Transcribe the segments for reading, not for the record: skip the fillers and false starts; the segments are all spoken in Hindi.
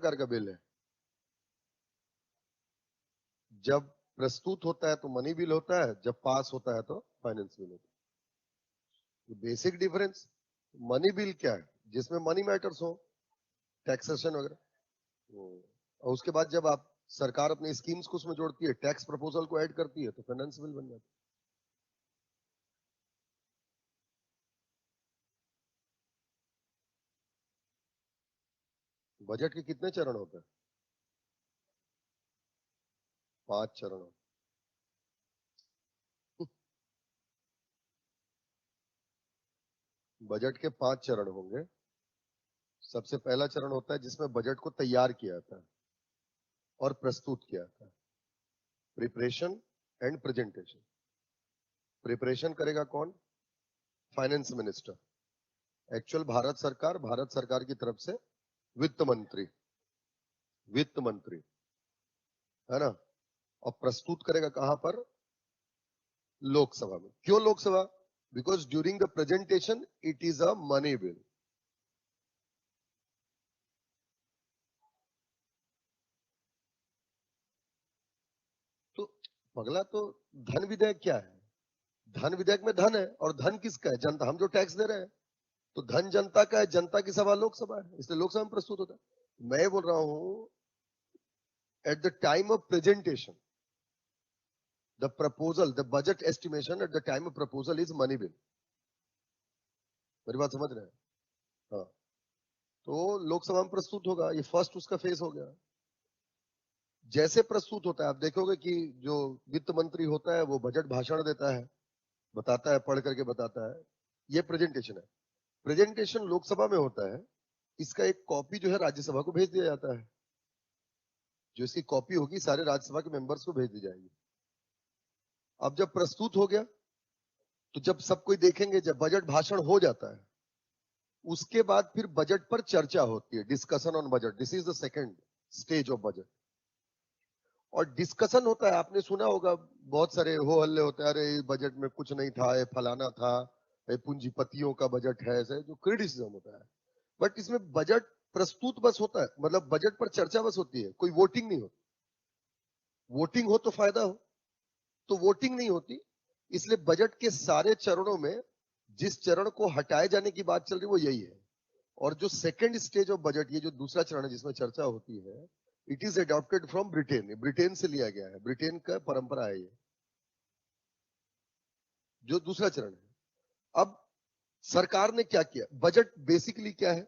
प्रकार का बिल है? जब प्रस्तुत होता है तो मनी बिल होता है, जब पास होता है तो फाइनेंस बिल होता है। Basic difference. मनी बिल क्या है? जिसमें मनी मैटर्स हो, टैक्सेशन वगैरह। और उसके बाद जब आप सरकार अपनी स्कीम्स को उसमें जोड़ती है, टैक्स प्रपोजल को ऐड करती है, तो फाइनेंस बिल बन जाता है। बजट के कितने चरण होते हैं? 5 चरण होते हैं। बजट के 5 चरण होंगे। सबसे पहला चरण होता है जिसमें बजट को तैयार किया जाता है और प्रस्तुत किया जाता है। Preparation and presentation. प्रिपरेशन करेगा कौन? Finance minister. एक्चुअल भारत सरकार की तरफ से वित्त मंत्री, वित्त मंत्री, है ना। और प्रस्तुत करेगा कहां पर? लोकसभा में। क्यों Lok Sabha? Because during the presentation it is a money bill. तो पगला, तो धन विधेयक क्या है? धन विधेयक में धन है, और धन किसका है? जनता, हम जो टैक्स दे रहे हैं। तो धन जनता का है, जनता की सभा लोकसभा है, इसलिए लोकसभा में प्रस्तुत होता है। मैं बोल रहा हूं, at the time of presentation the proposal, the budget estimation at the time of proposal is money bill। मेरी बात समझ रहे हैं? हाँ। तो लोकसभा में प्रस्तुत होगा, ये फर्स्ट उसका फेज हो गया। जैसे प्रस्तुत होता है, आप देखोगे कि जो वित्त मंत्री होता है वो बजट भाषण देता है, बताता है, पढ़ करके बताता है। ये प्रेजेंटेशन है। प्रेजेंटेशन लोकसभा में होता है, इसका एक कॉपी जो है राज्यसभा को भेज दिया जाता है। जो इसकी कॉपी होगी सारे राज्यसभा के मेंबर्स को भेज दी जाएगी। अब जब प्रस्तुत हो गया, तो जब सब कोई देखेंगे, जब बजट भाषण हो जाता है, उसके बाद फिर बजट पर चर्चा होती है, discussion on budget. This is the second stage of budget. और डिस्कशन होता है, आपने सुना होगा, बहुत सारे हो हल्ले होते हैं, अरे बजट में कुछ नहीं था, ये फलाना था, ये पूंजीपतियों का बजट है, ऐसे जो क्रिटिसिज्म होता है। बट इसमें बजट प्रस्तुत बस होता है, मतलब बजट पर चर्चा बस होती है, कोई वोटिंग नहीं होती। वोटिंग हो तो फायदा हो, तो वोटिंग नहीं होती। इसलिए बजट के सारे चरणों में जिस चरण को हटाए जाने की बात चल रही है वो यही है। और जो सेकंड स्टेज ऑफ बजट, ये जो दूसरा चरण है जिसमें चर्चा होती है, it is adopted from Britain. Britain से लिया गया है, ब्रिटेन का परंपरा है ये, जो दूसरा चरण है। अब सरकार ने क्या किया? बजट बेसिकली क्या है?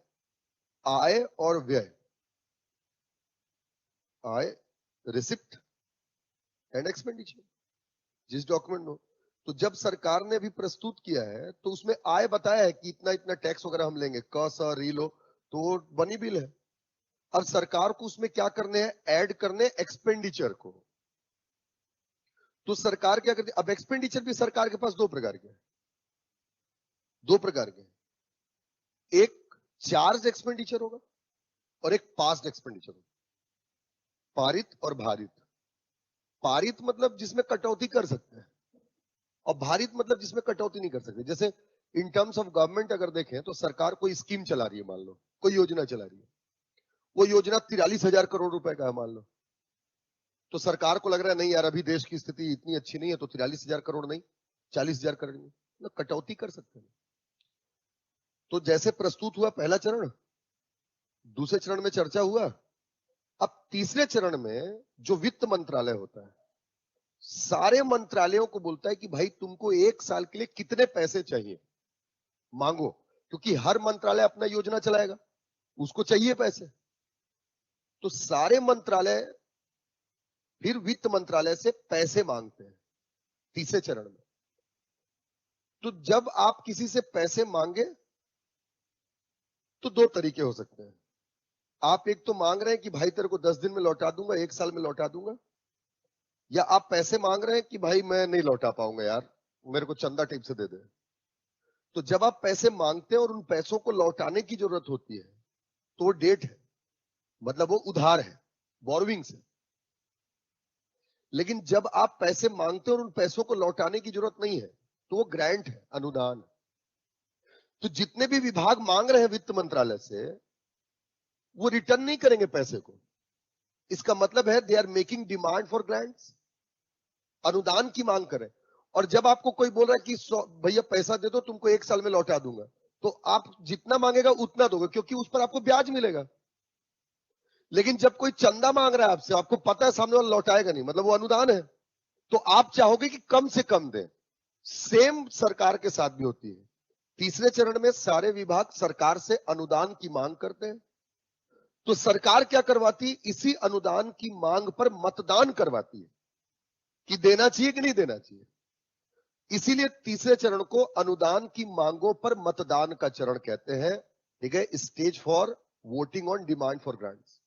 आय और व्यय। आय, रिसिप्ट एंड एक्सपेंडिचर, जिस डॉक्यूमेंट में। तो जब सरकार ने भी प्रस्तुत किया है, तो उसमें आय बताया है कि इतना इतना टैक्स वगैरह हम लेंगे, क स री लो, तो बनी बिल है। अब सरकार को उसमें क्या करने हैं? ऐड करने एक्सपेंडिचर को। तो सरकार क्या करती है? अब एक्सपेंडिचर भी सरकार के पास दो प्रकार के हैं, दो प्रकार के हैं। एक चार्ज एक्सपेंडिचर होगा और एक पास्ड एक्सपेंडिचर होगा। पारित और भारित। पारित मतलब जिसमें कटौती कर सकते हैं, और भारित मतलब जिसमें कटौती नहीं कर सकते। जैसे इन टर्म्स ऑफ गवर्नमेंट अगर देखें, तो सरकार कोई स्कीम चला रही है, मान लो कोई योजना चला रही है, वो योजना 43,000 करोड़ रुपए का है मान लो। तो सरकार को लग रहा है नहीं यार, अभी देश की स्थिति इतनी अच्छी नहीं है, तो 43,000 करोड़ नहीं, 40,000 करोड़ नहीं, तो कटौती कर सकते हैं। तो जैसे प्रस्तुत हुआ पहला चरण, दूसरे चरण में चर्चा हुआ। अब तीसरे चरण में जो वित्त मंत्रालय होता है, सारे मंत्रालयों को बोलता है कि भाई तुमको 1 साल के लिए कितने पैसे चाहिए, मांगो। क्योंकि हर मंत्रालय अपना योजना चलाएगा, उसको चाहिए पैसे। तो सारे मंत्रालय फिर वित्त मंत्रालय से पैसे मांगते हैं तीसरे चरण में। तो जब आप किसी से पैसे मांगे, तो दो तरीके हो सकते हैं। आप एक तो मांग रहे हैं कि भाई तेरे को 10 दिन में लौटा दूंगा, 1 साल में लौटा दूंगा, या आप पैसे मांग रहे हैं कि भाई मैं नहीं लौटा पाऊंगा यार, मेरे को चंदा टिप से दे दे। तो जब आप पैसे मांगते हैं और उन पैसों को लौटाने की जरूरत होती है, तो वो डेट है, मतलब वो उधार है, बोरोविंग से। लेकिन जब आप पैसे मांगते हैं और उन पैसों को लौटाने की जरूरत नहीं है, तो वो ग्रांट है, अनुदान। तो जितने भी विभाग मांग रहे हैं वित्त मंत्रालय से, वो रिटर्न नहीं करेंगे पैसे को। इसका मतलब है they are making demand for grants, अनुदान की मांग करें। और जब आपको कोई बोल रहा है कि भैया पैसा दे दो तुमको 1 साल में लौटा दूंगा, तो आप जितना मांगेगा उतना दोगे, क्योंकि उस पर आपको ब्याज मिलेगा। लेकिन जब कोई चंदा मांग रहा है आपसे, आपको पता है सामने वाला लौटाएगा नहीं, मतलब वो अनुदान है, तो आप चाहोगे कि कम से कम दें। सेम सरकार के साथ भी होती है। तीसरे चरण में सारे विभाग सरकार से अनुदान की मांग करते हैं, तो सरकार क्या करवाती है, इसी अनुदान की मांग पर मतदान करवाती है कि देना चाहिए कि नहीं देना चाहिए। इसीलिए तीसरे चरण को अनुदान की मांगों पर मतदान का चरण कहते हैं। ठीक है, stage for voting on demand for grants.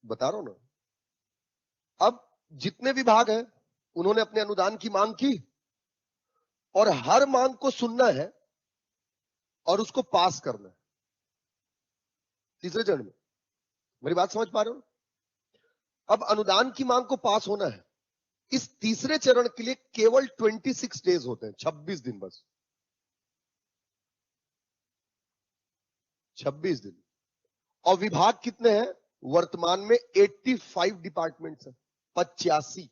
बता रहा हूं ना। अब जितने विभाग हैं उन्होंने अपने अनुदान की मांग की, और हर मांग को सुनना है और उसको पास करना है तीसरे चरण में। मेरी बात समझ पा रहे हो? अब अनुदान की मांग को पास होना है, इस तीसरे चरण के लिए केवल 26 डेज होते हैं, 26 दिन बस, 26 दिन। और विभाग कितने हैं वर्तमान में? 85 डिपार्टमेंट्स हैं, 85।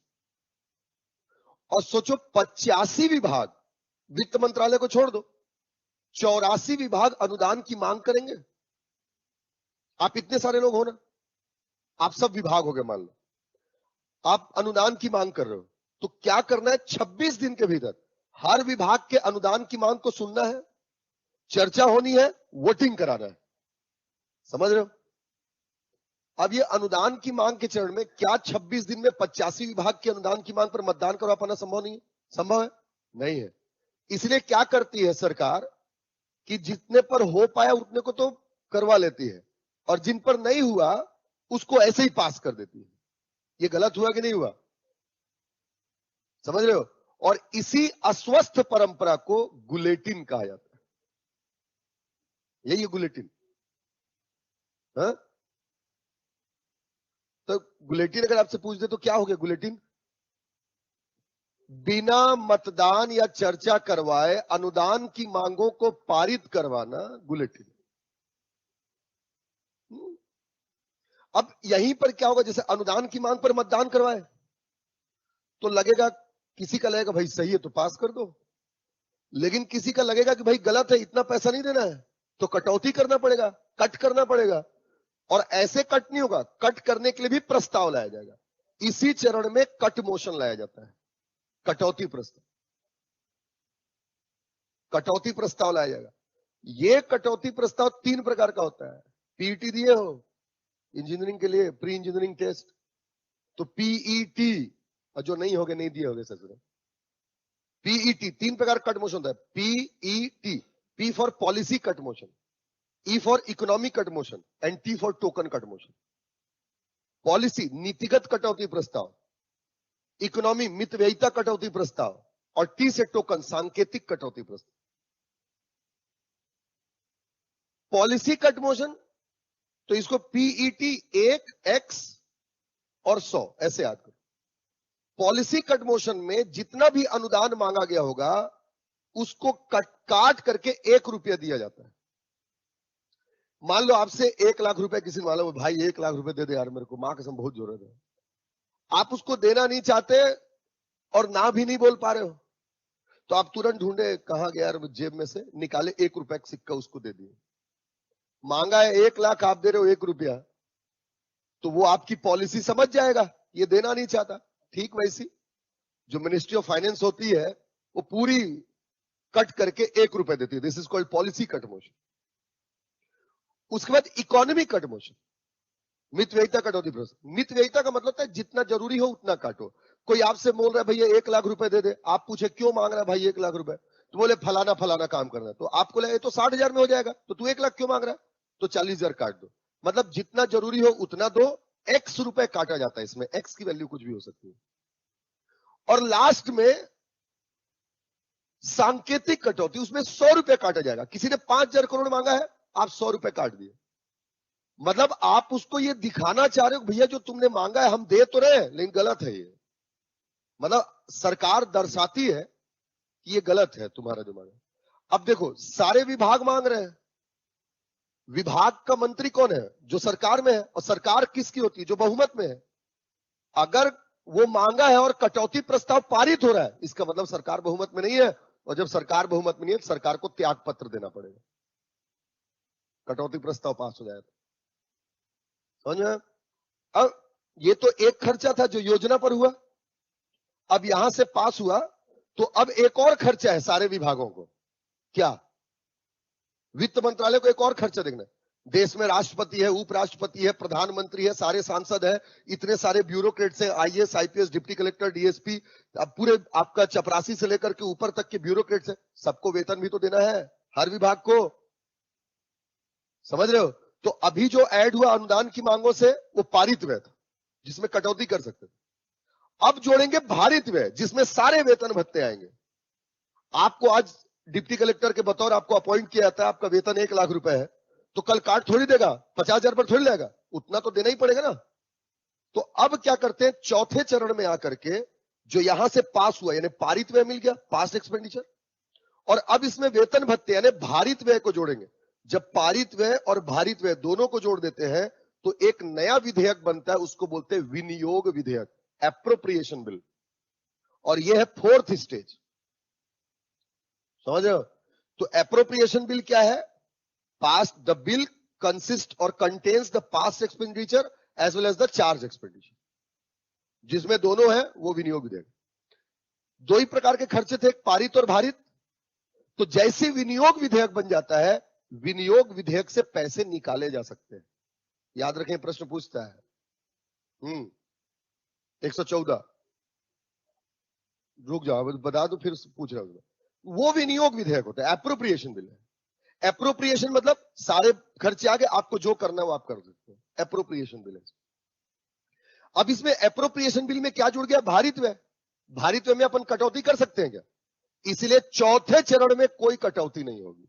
और सोचो 85 विभाग, वित्त मंत्रालय को छोड़ दो, 84 विभाग अनुदान की मांग करेंगे। आप इतने सारे लोग हो ना, आप सब विभाग हो गए मान लो, आप अनुदान की मांग कर रहे हो, तो क्या करना है? 26 दिन के भीतर हर विभाग के अनुदान की मांग को सुनना है, चर्चा होनी है, वोटिंग कराना है। समझ रहे हो? अब ये अनुदान की मांग के चरण में क्या 26 दिन में 85 विभाग के अनुदान की मांग पर मतदान करवा पाना संभव नहीं है? संभव है? नहीं है। इसलिए क्या करती है सरकार कि जितने पर हो पाया उतने को तो करवा लेती है, और जिन पर नहीं हुआ उसको ऐसे ही पास कर देती है। ये गलत हुआ कि नहीं हुआ? समझ रहे हो? और इसी अस्वस्थ परंपरा को गुलेटिन कहा जाता है। यही है गुलेटिन। हाँ? तो गुलेटिन अगर आपसे पूछ दे तो क्या हो गया गुलेटिन? बिना मतदान या चर्चा करवाए अनुदान की मांगों को पारित करवाना गुलेटिन। अब यहीं पर क्या होगा, जैसे अनुदान की मांग पर मतदान करवाए तो लगेगा, किसी का लगेगा भाई सही है तो पास कर दो, लेकिन किसी का लगेगा कि भाई गलत है, इतना पैसा नहीं देना है, तो कटौती करना पड़ेगा, कट करना पड़ेगा। और ऐसे कट नहीं होगा, कट करने के लिए भी प्रस्ताव लाया जाएगा। इसी चरण में कट मोशन लाया जाता है, कटौती प्रस्ताव, कटौती प्रस्ताव लाया जाएगा। ये कटौती प्रस्ताव 3 प्रकार का होता है। पीईटी दिए हो इंजीनियरिंग के लिए, प्री इंजीनियरिंग टेस्ट, तो पीईटी, और जो नहीं होगे नहीं दिए होगे सर। पीईटी 3 प्रकार कट मोशन होता है। PET, P for policy cut motion, E for economic cut motion, and T for token cut motion. Policy नीतिगत कटौती प्रस्ताव, इकोनॉमी मितव्ययिता कटौती प्रस्ताव, और टी से टोकन सांकेतिक कटौती प्रस्ताव। पॉलिसी कट मोशन तो इसको पीईटी 1, एक्स और 100 ऐसे याद करो। पॉलिसी कट मोशन में जितना भी अनुदान मांगा गया होगा उसको काट करके 1 रुपया दिया जाता है। मान लो आपसे 1 लाख रुपए किसी ने मांगा, भाई 1 लाख रुपए दे दे यार, मेरे को मां कसम बहुत जरूरत है। आप उसको देना नहीं चाहते और ना भी नहीं बोल पा रहे हो, तो आप तुरंत ढूंढे कहां गया यार, जेब में से निकाले 1 रुपए का सिक्का उसको दे दिए। मांगा है 1 लाख, आप दे रहे हो 1 रुपया, तो वो आपकी पॉलिसी समझ जाएगा ये देना नहीं चाहता। ठीक वैसी जो मिनिस्ट्री ऑफ फाइनेंस होती है वो पूरी कट करके 1 रुपए देती है। This is called policy cut motion. उसके बाद इकोनॉमी कट मोशन, मितव्ययिता कटौती प्रस्ताव। मितव्ययिता का मतलब है जितना जरूरी हो उतना काटो। कोई आपसे बोल रहा है भैया 1 लाख रुपए दे दे, आप पूछे क्यों मांग रहा है भाई 1 लाख रुपए, तो बोले फलाना फलाना काम करना है, तो आपको लगे तो 60,000 में हो जाएगा, तो तू 1 लाख क्यों मांग रहा है, तो 40,000 काट दो। मतलब जितना जरूरी हो उतना दो, एक्स रुपए काटा जाता है। इसमें एक्स की वैल्यू कुछ भी हो सकती है। और लास्ट में सांकेतिक कटौती, उसमें 100 रुपए काटा जाएगा। किसी ने 5,000 करोड़ मांगा है, आप 100 रुपए काट दिए। मतलब आप उसको ये दिखाना चाह रहे हो भैया जो तुमने मांगा है हम दे तो रहे, लेकिन गलत है ये। मतलब सरकार दर्शाती है कि ये गलत है तुम्हारा जो मांगा। अब देखो सारे विभाग मांग रहे हैं, विभाग का मंत्री कौन है? जो सरकार में है, और सरकार किसकी होती है? जो बहुमत में है। अगर वो मांगा है और कटौती प्रस्ताव पारित हो रहा है, इसका मतलब सरकार बहुमत में नहीं है, और जब सरकार बहुमत में नहीं है तो सरकार को त्याग पत्र देना पड़ेगा, कटौती प्रस्ताव पास हो जाए तो। समझ में? अब ये तो एक खर्चा था जो योजना पर हुआ, अब यहां से पास हुआ तो अब एक और खर्चा है सारे विभागों को। क्या? वित्त मंत्रालय को एक और खर्चा देखना है। देश में राष्ट्रपति है, उपराष्ट्रपति है, प्रधानमंत्री है, सारे सांसद है, इतने सारे ब्यूरोक्रेट्स हैं, IAS, IPS, deputy collector, DSP, अब पूरे आपका चपरासी से लेकर के ऊपर तक के ब्यूरोक्रेट्स हैं, सबको वेतन भी तो देना है, हर विभाग को। समझ रहे हो? तो अभी जो ऐड हुआ अनुदान की मांगों से, वो पारित व्यय था जिसमें कटौती कर सकते थे। अब जोड़ेंगे भारित व्यय जिसमें सारे वेतन भत्ते आएंगे। आपको आज डिप्टी कलेक्टर के बतौर आपको अपॉइंट किया जाता है, आपका वेतन 1 लाख रुपए है, तो कल काट थोड़ी देगा, 50,000 पर थोड़ी लेगा, उतना तो देना ही पड़ेगा ना। तो अब क्या करते हैं, चौथे चरण में आकर के जो यहां से पास हुआ, यानी पारित व्यय मिल गया, पास एक्सपेंडिचर, और अब इसमें वेतन भत्ते यानी भारित व्यय को जोड़ेंगे। जब पारित व्यय और भारित व्यय दोनों को जोड़ देते हैं तो एक नया विधेयक बनता है, उसको बोलते हैं विनियोग विधेयक, एप्रोप्रिएशन बिल, और यह है 4th स्टेज। समझ रहे हो? तो एप्रोप्रिएशन बिल क्या है? Pass the bill consist or contains the past expenditure as well as the charge expenditure, जिसमें दोनों है वो विनियोग विधेयक। दो ही प्रकार के खर्चे थे, पारित और भारित। तो जैसे विनियोग विधेयक बन जाता है, विनियोग विधेयक से पैसे निकाले जा सकते हैं। याद रखें, प्रश्न पूछता है 114, रुक जाओ बता दो फिर पूछ रहा हूं। वो विनियोग विधेयक होता है, एप्रोप्रिएशन बिल है। एप्रोप्रिएशन मतलब सारे खर्चे आगे, आपको जो करना है वो आप कर सकते हैं, एप्रोप्रिएशन बिल है। अब इसमें एप्रोप्रिएशन बिल में क्या जुड़ गया? भारित व्यय। भारित व्यय में अपन कटौती कर सकते हैं क्या? इसलिए चौथे चरण में कोई कटौती नहीं होगी।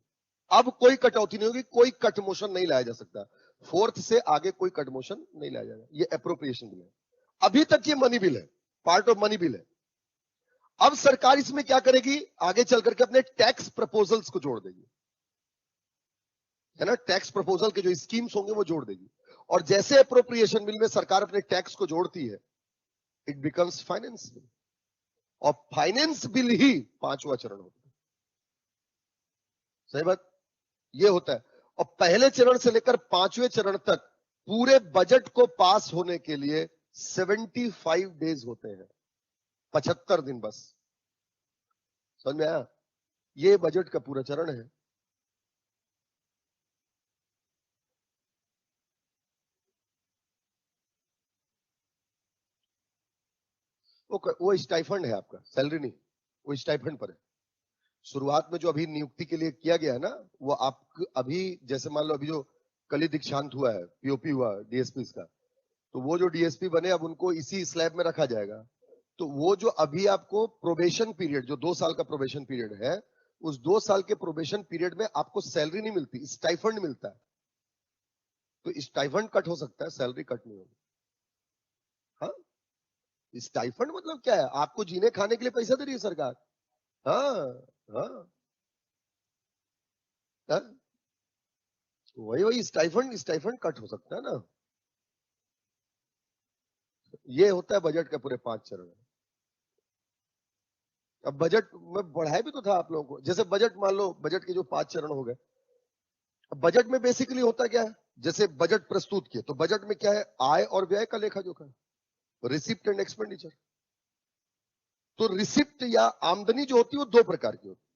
अब कोई कटौती नहीं होगी, कोई कट मोशन नहीं लाया जा सकता। 4th से आगे कोई कट मोशन नहीं लाया जाएगा। ये एप्रोप्रिएशन बिल है। अभी तक ये मनी बिल है, पार्ट ऑफ मनी बिल है। अब सरकार इसमें क्या करेगी, आगे चल करके अपने टैक्स प्रपोजल्स को जोड़ देगी, है ना। टैक्स प्रपोजल के जो स्कीम्स होंगे वो जोड़ देगी, और जैसे एप्रोप्रिएशन बिल में सरकार अपने टैक्स को जोड़ती है, इट बिकम्स फाइनेंस बिल, और फाइनेंस बिल ही 5वां चरण होता है। सही बात, ये होता है। और पहले चरण से लेकर 5वें चरण तक पूरे बजट को पास होने के लिए 75 डेज होते हैं, 75 दिन बस। समझ में आया? ये बजट का पूरा चरण है। वो स्टाइफंड है आपका, सैलरी नहीं, वो स्टाइफंड पर है। शुरुआत में जो अभी नियुक्ति के लिए किया गया है ना, वो आप अभी जैसे मान लो अभी जो कल ही दीक्षांत हुआ है, पीओपी हुआ डीएसपी का, तो वो जो डीएसपी बने अब उनको इसी स्लैब में रखा जाएगा। तो वो जो अभी आपको प्रोबेशन पीरियड, जो 2 साल का प्रोबेशन पीरियड है, उस 2 साल के प्रोबेशन पीरियड में आपको सैलरी नहीं मिलती, स्टाइफंड मिलता है। तो स्टाइफंड कट हो सकता है, सैलरी कट नहीं होगी। हाँ, स्टाइफंड मतलब क्या है? आपको जीने खाने के लिए पैसा दे रही है सरकार। हाँ हाँ हाँ, वही वही स्टाइफंड, स्टाइफंड कट हो सकता है ना। ये होता है बजट का पूरे 5 चरण। अब बजट में बढ़ाया भी तो था आप लोगों को, जैसे बजट मान लो, बजट के जो 5 चरण हो गए। अब बजट में बेसिकली होता क्या है, जैसे बजट प्रस्तुत किए तो बजट में क्या है, आय और व्यय का लेखा जोखा, रिसिप्ट एंड एक्सपेंडिचर। तो रिसिप्ट या आमदनी जो होती है वो 2 प्रकार की होती है,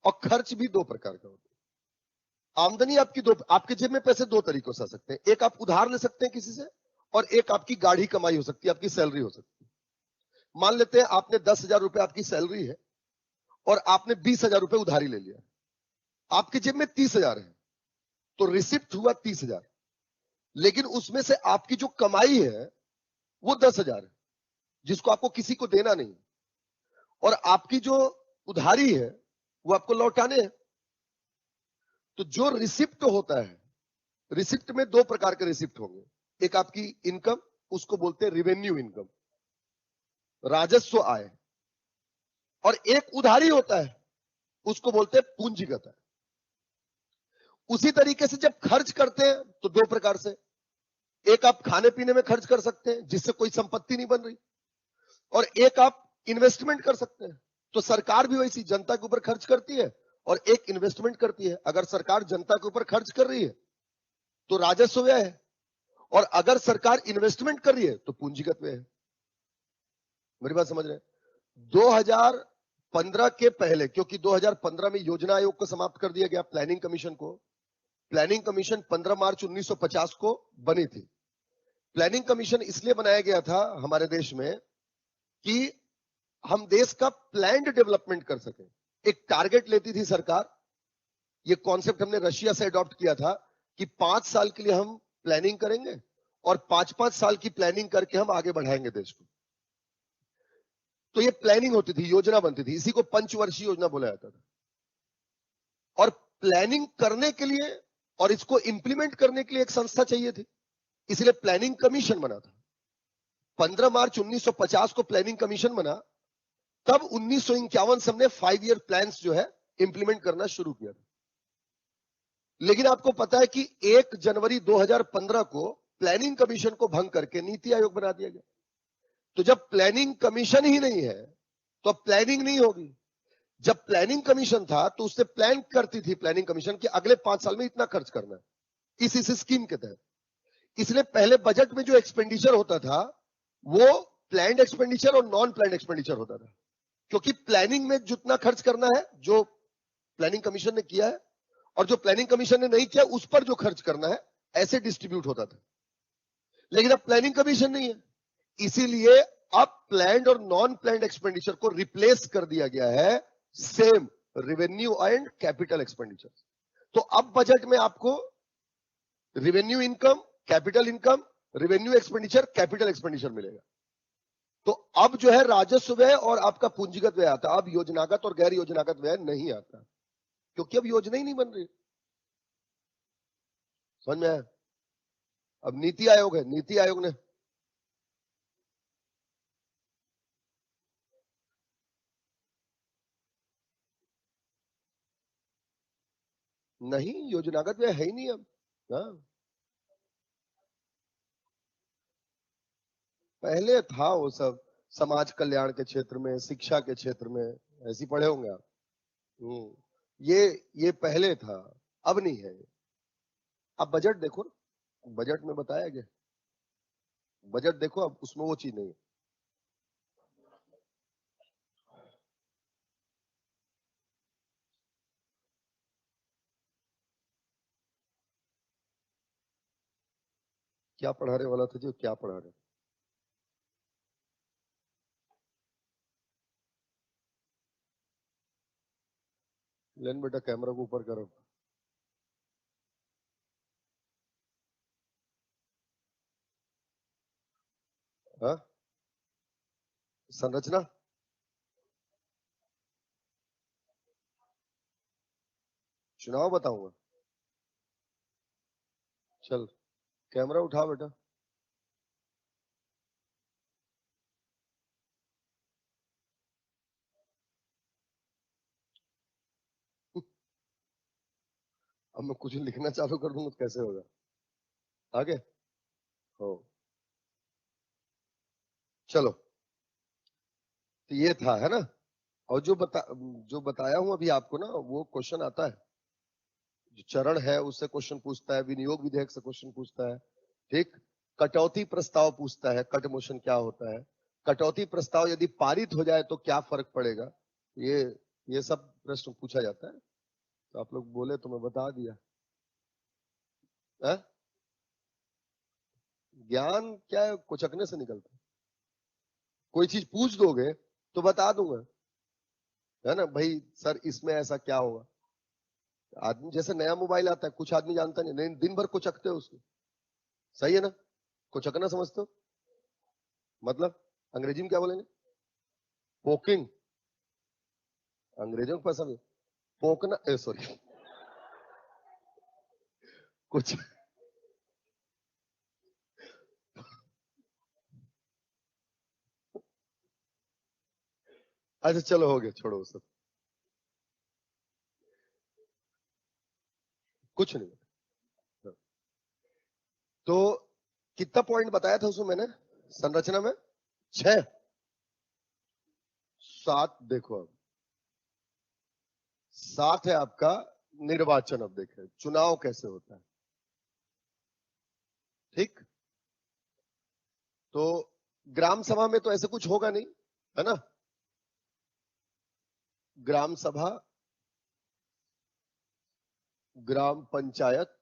और खर्च भी 2 प्रकार का होता है। आमदनी आपकी आपके जेब में पैसे 2 तरीकों से आ सकते हैं, एक आप उधार ले सकते हैं किसी से, और एक आपकी गाढ़ी कमाई हो सकती है, आपकी सैलरी हो सकती है। मान लेते हैं आपने 10,000 रुपए आपकी सैलरी है, और आपने 20,000 रुपए उधारी ले लिया, आपके जेब में 30,000 है, तो रिसिप्ट हुआ 30,000, लेकिन उसमें से आपकी जो कमाई है वो 10,000 है, जिसको आपको किसी को देना नहीं, और आपकी जो उधारी है वो आपको लौटाने हैं। तो जो रिसिप्ट होता है, रिसिप्ट में 2 प्रकार के रिसिप्ट होंगे, एक आपकी इनकम, उसको बोलते हैं रिवेन्यू इनकम, राजस्व आय, और एक उधारी होता है, उसको बोलते हैं पूंजीगत आय। उसी तरीके से जब खर्च करते हैं तो दो प्रकार से, एक आप खाने पीने में खर्च कर सकते हैं जिससे कोई संपत्ति नहीं बन रही, और एक आप इन्वेस्टमेंट कर सकते हैं। तो सरकार भी वैसी जनता के ऊपर खर्च करती है और एक इन्वेस्टमेंट करती है। अगर सरकार जनता के ऊपर खर्च कर रही है तो राजस्व व्यय है, और अगर सरकार इन्वेस्टमेंट कर रही है तो पूंजीगत व्यय है। मेरी बात समझ रहे हैं? 2015 के पहले, क्योंकि 2015 में योजना आयोग को समाप्त कर दिया गया, प्लानिंग कमीशन को। प्लानिंग कमीशन 15 मार्च 1950 को बनी थी। प्लानिंग कमीशन इसलिए बनाया गया था हमारे देश में कि हम देश का प्लान्ड डेवलपमेंट कर सके। एक टारगेट लेती थी सरकार। ये कॉन्सेप्ट हमने रशिया से अडॉप्ट किया था कि 5 साल के लिए हम प्लानिंग करेंगे और 5-5 साल की प्लानिंग करके हम आगे बढ़ाएंगे देश को। तो ये प्लानिंग होती थी, योजना बनती थी, इसी को पंचवर्षीय योजना बोला जाता था। और प्लानिंग करने के लिए और इसको इंप्लीमेंट करने के लिए एक संस्था चाहिए थी, इसलिए प्लानिंग कमीशन बना था। 15 मार्च 1950 को प्लानिंग कमीशन बना, तब 1951 से हमने 5 ईयर प्लान्स जो है इंप्लीमेंट करना शुरू किया था। लेकिन आपको पता है कि 1 जनवरी 2015 को प्लानिंग कमीशन को भंग करके नीति आयोग बना दिया गया। तो जब प्लानिंग कमीशन ही नहीं है तो अब प्लानिंग नहीं होगी। जब प्लानिंग कमीशन था तो उससे प्लान करती थी प्लानिंग कमीशन कि अगले 5 साल में इतना खर्च करना है इस स्कीम के तहत। इसलिए पहले बजट में जो एक्सपेंडिचर होता था वो प्लान्ड एक्सपेंडिचर और नॉन प्लान्ड एक्सपेंडिचर होता था, क्योंकि प्लानिंग में जितना खर्च करना है जो प्लानिंग कमीशन ने किया है, और जो प्लानिंग कमीशन ने नहीं किया उस पर जो खर्च करना है, ऐसे डिस्ट्रीब्यूट होता था। लेकिन अब प्लानिंग कमीशन नहीं है, इसीलिए अब प्लान्ड और नॉन प्लान्ड एक्सपेंडिचर को रिप्लेस कर दिया गया है same revenue and capital expenditure. तो अब बजट में आपको revenue income, capital income, revenue expenditure, capital expenditure मिलेगा। तो अब जो है राजस्व व्यय और आपका पूंजीगत व्यय आता है, अब योजनागत और गैर योजनागत व्यय नहीं आता, क्योंकि अब योजना ही नहीं बन रही। समझ में आया? अब नीति आयोग है, नीति आयोग ने नहीं, योजनागत व्यय है ही नहीं अब। हाँ, पहले था वो सब, समाज कल्याण के क्षेत्र में, शिक्षा के क्षेत्र में, ऐसी पढ़े होंगे आप। हम्म, ये पहले था, अब नहीं है। अब बजट देखो, बजट में बताया गया, बजट देखो, अब उसमें वो चीज नहीं है। क्या पढ़ाने वाला था जो, क्या पढ़ा रहे? लेन बेटा, कैमरा को ऊपर करो। हाँ, संरचना। चुनाव बताऊंगा। चल, कैमरा उठा बेटा। अब मैं कुछ लिखना चालू कर दूंगा तो कैसे होगा? आगे हो, चलो। तो ये था, है ना? और जो बताया हूं अभी आपको ना, वो क्वेश्चन आता है। जो चरण है उससे क्वेश्चन पूछता है, विनियोग विधेयक से क्वेश्चन पूछता है, ठीक। कटौती प्रस्ताव पूछता है, कट मोशन क्या होता है, कटौती प्रस्ताव यदि पारित हो जाए तो क्या फर्क पड़ेगा, ये ये सब प्रश्न पूछा जाता है। तो आप लोग बोले तो मैं बता दिया। है? ज्ञान क्या है, कुचकने से निकलता है। कोई चीज पूछ दोगे तो बता दूंगा, है ना भाई, सर इसमें ऐसा क्या होगा। आदमी जैसे नया मोबाइल आता है, कुछ आदमी जानता नहीं, दिन भर कुचकते हो उसको। सही है ना? कुचकना समझते हो मतलब? अंग्रेजी में क्या बोलेंगे? पोकिंग। अंग्रेजों को पसंद है पोकना, सॉरी, कुछ। अच्छा चलो, हो गया, छोड़ो सब। कुछ नहीं। तो कितना पॉइंट बताया था उसमें मैंने संरचना में? 6 7 देखो अब 7 है आपका निर्वाचन। अब देखें चुनाव कैसे होता है। ठीक, तो ग्राम सभा में तो ऐसे कुछ होगा नहीं, है ना? ग्राम सभा, ग्राम पंचायत।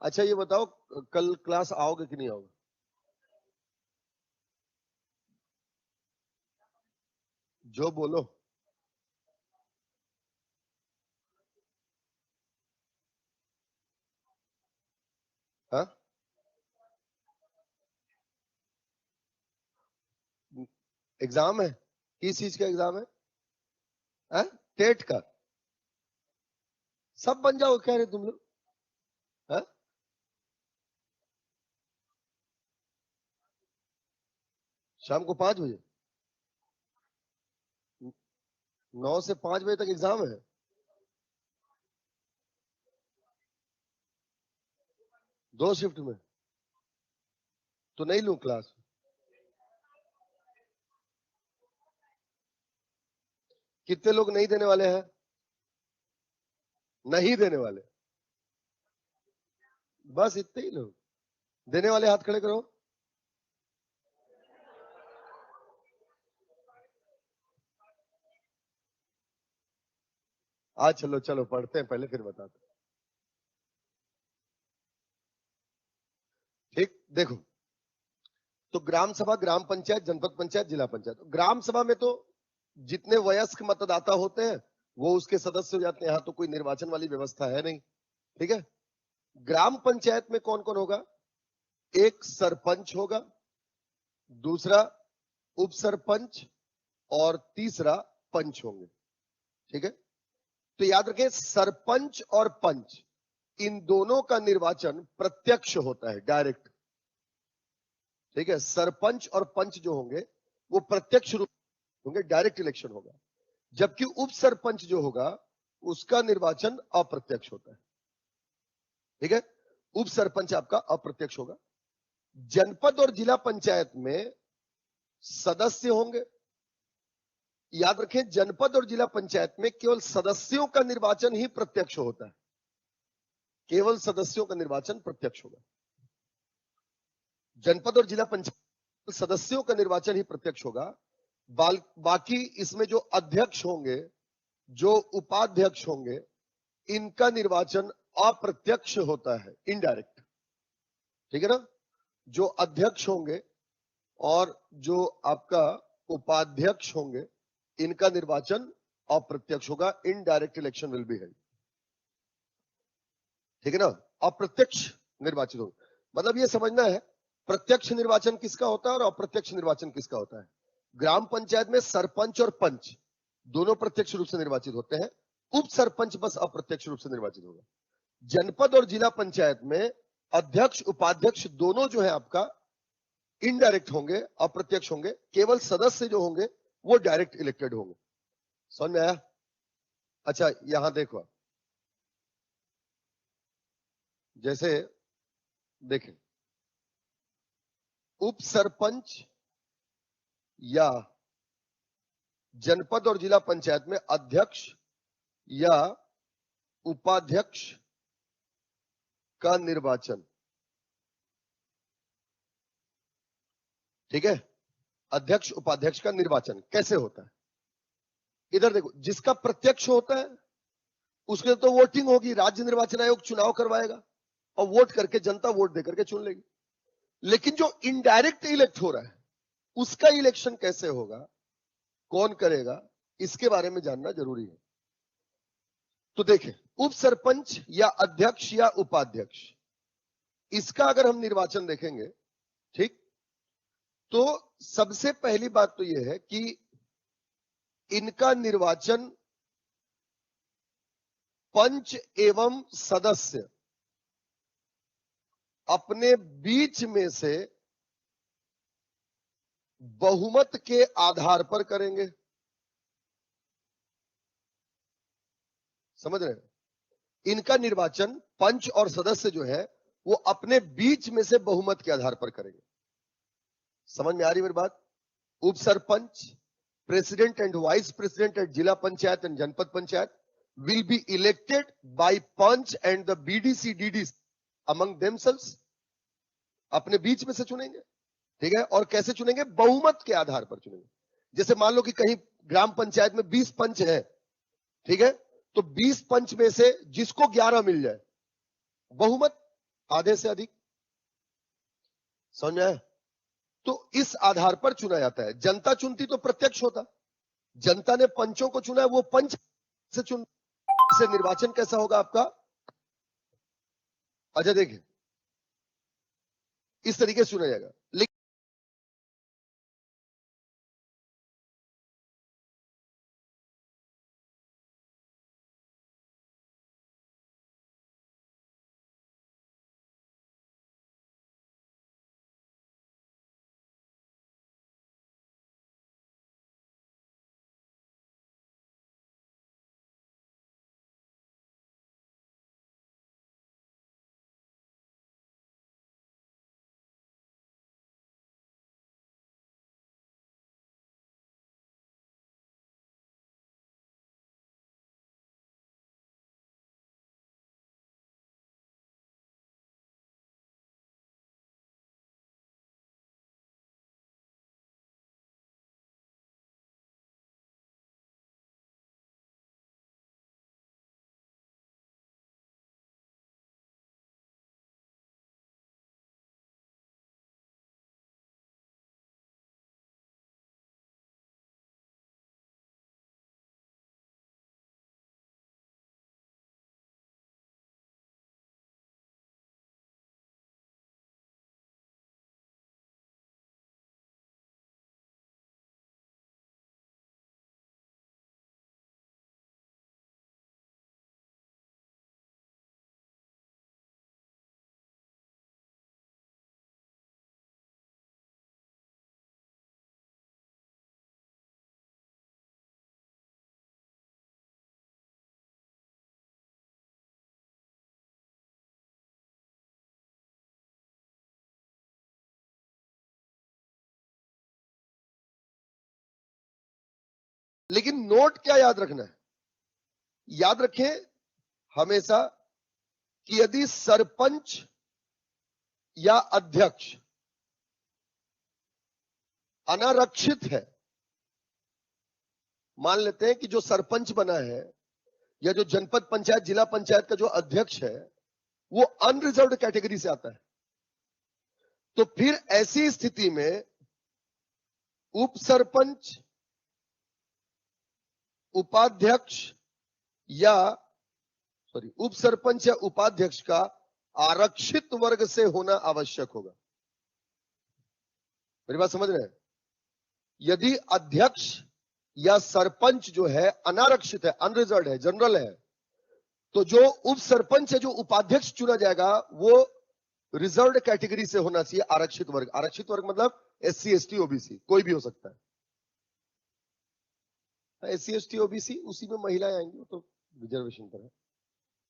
अच्छा ये बताओ कल क्लास आओगे कि नहीं आओगे? जो बोलो। हाँ, एग्जाम है? किस चीज का एग्जाम है? हाँ? टेट का? सब बन जाओ कह रहे तुम लोग? हाँ? शाम को 5 बजे? 9 से 5 बजे तक एग्जाम है? दो शिफ्ट में? तो नहीं लूं क्लास? कितने लोग नहीं देने वाले हैं? नहीं देने वाले? बस इतने ही लोग देने वाले, हाथ खड़े करो। आज चलो चलो पढ़ते हैं पहले फिर बताते हैं। ठीक, देखो तो ग्राम सभा, ग्राम पंचायत, जनपद पंचायत, जिला पंचायत। ग्राम सभा में तो जितने वयस्क मतदाता होते हैं वो उसके सदस्य हो जाते हैं। यहाँ तो कोई निर्वाचन वाली व्यवस्था है नहीं। ठीक है। ग्राम पंचायत में कौन कौन होगा? एक सरपंच होगा, दूसरा उप सरपंच, और तीसरा पंच होंगे। ठीक है। तो याद रखें सरपंच और पंच इन दोनों का निर्वाचन प्रत्यक्ष होता है, डायरेक्ट। ठीक है। सरपंच और पंच जो होंगे वो प्रत्यक्ष रूप होंगे, डायरेक्ट इलेक्शन होगा। जबकि उप सरपंच जो होगा उसका निर्वाचन अप्रत्यक्ष होता है। ठीक है। उप सरपंच आपका अप्रत्यक्ष होगा। जनपद और जिला पंचायत में सदस्य होंगे। याद रखें जनपद और जिला पंचायत में केवल सदस्यों का निर्वाचन ही प्रत्यक्ष होता है। केवल सदस्यों का निर्वाचन प्रत्यक्ष होगा। जनपद और जिला पंचायत सदस्यों का निर्वाचन ही प्रत्यक्ष होगा। बाकी इसमें जो अध्यक्ष होंगे, जो उपाध्यक्ष होंगे, इनका निर्वाचन अप्रत्यक्ष होता है, इनडायरेक्ट। ठीक है ना? जो अध्यक्ष होंगे और जो आपका उपाध्यक्ष होंगे इनका निर्वाचन अप्रत्यक्ष होगा, indirect election will be held. ठीक है ना? अप्रत्यक्ष निर्वाचित होगा। मतलब ये समझना है प्रत्यक्ष निर्वाचन किसका होता है और अप्रत्यक्ष निर्वाचन किसका होता है। ग्राम पंचायत में सरपंच और पंच दोनों प्रत्यक्ष रूप से निर्वाचित होते हैं, उप सरपंच बस अप्रत्यक्ष रूप से निर्वाचित होगा। जनपद और जिला पंचायत में अध्यक्ष उपाध्यक्ष दोनों जो है आपका इनडायरेक्ट होंगे, अप्रत्यक्ष होंगे। केवल सदस्य जो होंगे वो डायरेक्ट इलेक्टेड होंगे। समझ में आया? अच्छा यहां देखो, जैसे देखें उप सरपंच या जनपद और जिला पंचायत में अध्यक्ष या उपाध्यक्ष का निर्वाचन। ठीक है। अध्यक्ष उपाध्यक्ष का निर्वाचन कैसे होता है? इधर देखो, जिसका प्रत्यक्ष होता है उसके तो वोटिंग होगी, राज्य निर्वाचन आयोग चुनाव करवाएगा और वोट करके जनता वोट देकर के चुन लेगी। लेकिन जो इनडायरेक्ट इलेक्ट हो रहा है उसका इलेक्शन कैसे होगा, कौन करेगा, इसके बारे में जानना जरूरी है। तो देखें उप सरपंच या अध्यक्ष या उपाध्यक्ष, इसका अगर हम निर्वाचन देखेंगे, ठीक, तो सबसे पहली बात तो यह है कि इनका निर्वाचन पंच एवं सदस्य अपने बीच में से बहुमत के आधार पर करेंगे। समझ रहे हैं? इनका निर्वाचन पंच और सदस्य जो है वो अपने बीच में से बहुमत के आधार पर करेंगे। समझ में आ रही मेरी बात? उप sarpanch, president and vice president at zila panchayat and जनपद panchayat will be elected by punch and the BDC DDs among themselves, अपने बीच में से चुनेंगे। ठीक है, और कैसे चुनेंगे? बहुमत के आधार पर चुनेंगे। जैसे मान लो कि कहीं ग्राम पंचायत में 20 पंच है, ठीक है, तो 20 पंच में से जिसको 11 मिल जाए, बहुमत आधे से अधिक। समझ में आया? तो इस आधार पर चुना जाता है। जनता चुनती तो प्रत्यक्ष होता, जनता ने पंचों को चुना है, वो पंच से चुन से निर्वाचन कैसा होगा आपका? अच्छा देखिए, इस तरीके से चुना जाएगा। लेकिन नोट क्या याद रखना है? याद रखें हमेशा कि यदि सरपंच या अध्यक्ष अनारक्षित है, मान लेते हैं कि जो सरपंच बना है या जो जनपद पंचायत जिला पंचायत का जो अध्यक्ष है वो अनरिजर्व्ड कैटेगरी से आता है, तो फिर ऐसी स्थिति में उप सरपंच, उपाध्यक्ष या उप सरपंच या उपाध्यक्ष का आरक्षित वर्ग से होना आवश्यक होगा। मेरी बात समझ रहे हैं? यदि अध्यक्ष या सरपंच जो है अनारक्षित है, अनरिजर्व्ड है, जनरल है, तो जो उप सरपंच है, जो उपाध्यक्ष चुना जाएगा वो रिजर्व्ड कैटेगरी से होना चाहिए, आरक्षित वर्ग। आरक्षित वर्ग मतलब SC ST OBC, कोई भी हो सकता है। SC ST OBC उसी में महिलाएं आएंगी, तो रिजर्वेशन पर है।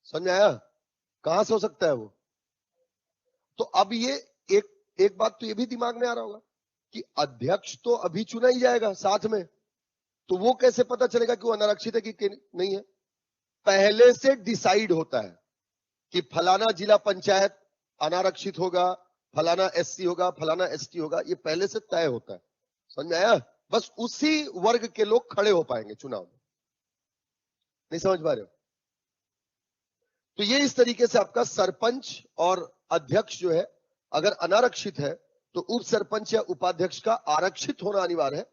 समझ में आया? कहां से हो सकता है वो? तो अब ये एक बात तो ये भी दिमाग में आ रहा होगा कि अध्यक्ष तो अभी चुना ही जाएगा साथ में, तो वो कैसे पता चलेगा कि वो अनारक्षित है कि नहीं है? पहले से डिसाइड होता है कि फलाना जिला पंचायत अनारक्षित होगा, फलाना SC होगा, फलाना ST होगा, ये पहले से तय होता है। समझ में आया? बस उसी वर्ग के लोग खड़े हो पाएंगे चुनाव में। नहीं समझ पा रहे हो? तो ये इस तरीके से आपका सरपंच और अध्यक्ष जो है अगर अनारक्षित है तो उप सरपंच या उपाध्यक्ष का आरक्षित होना अनिवार्य है।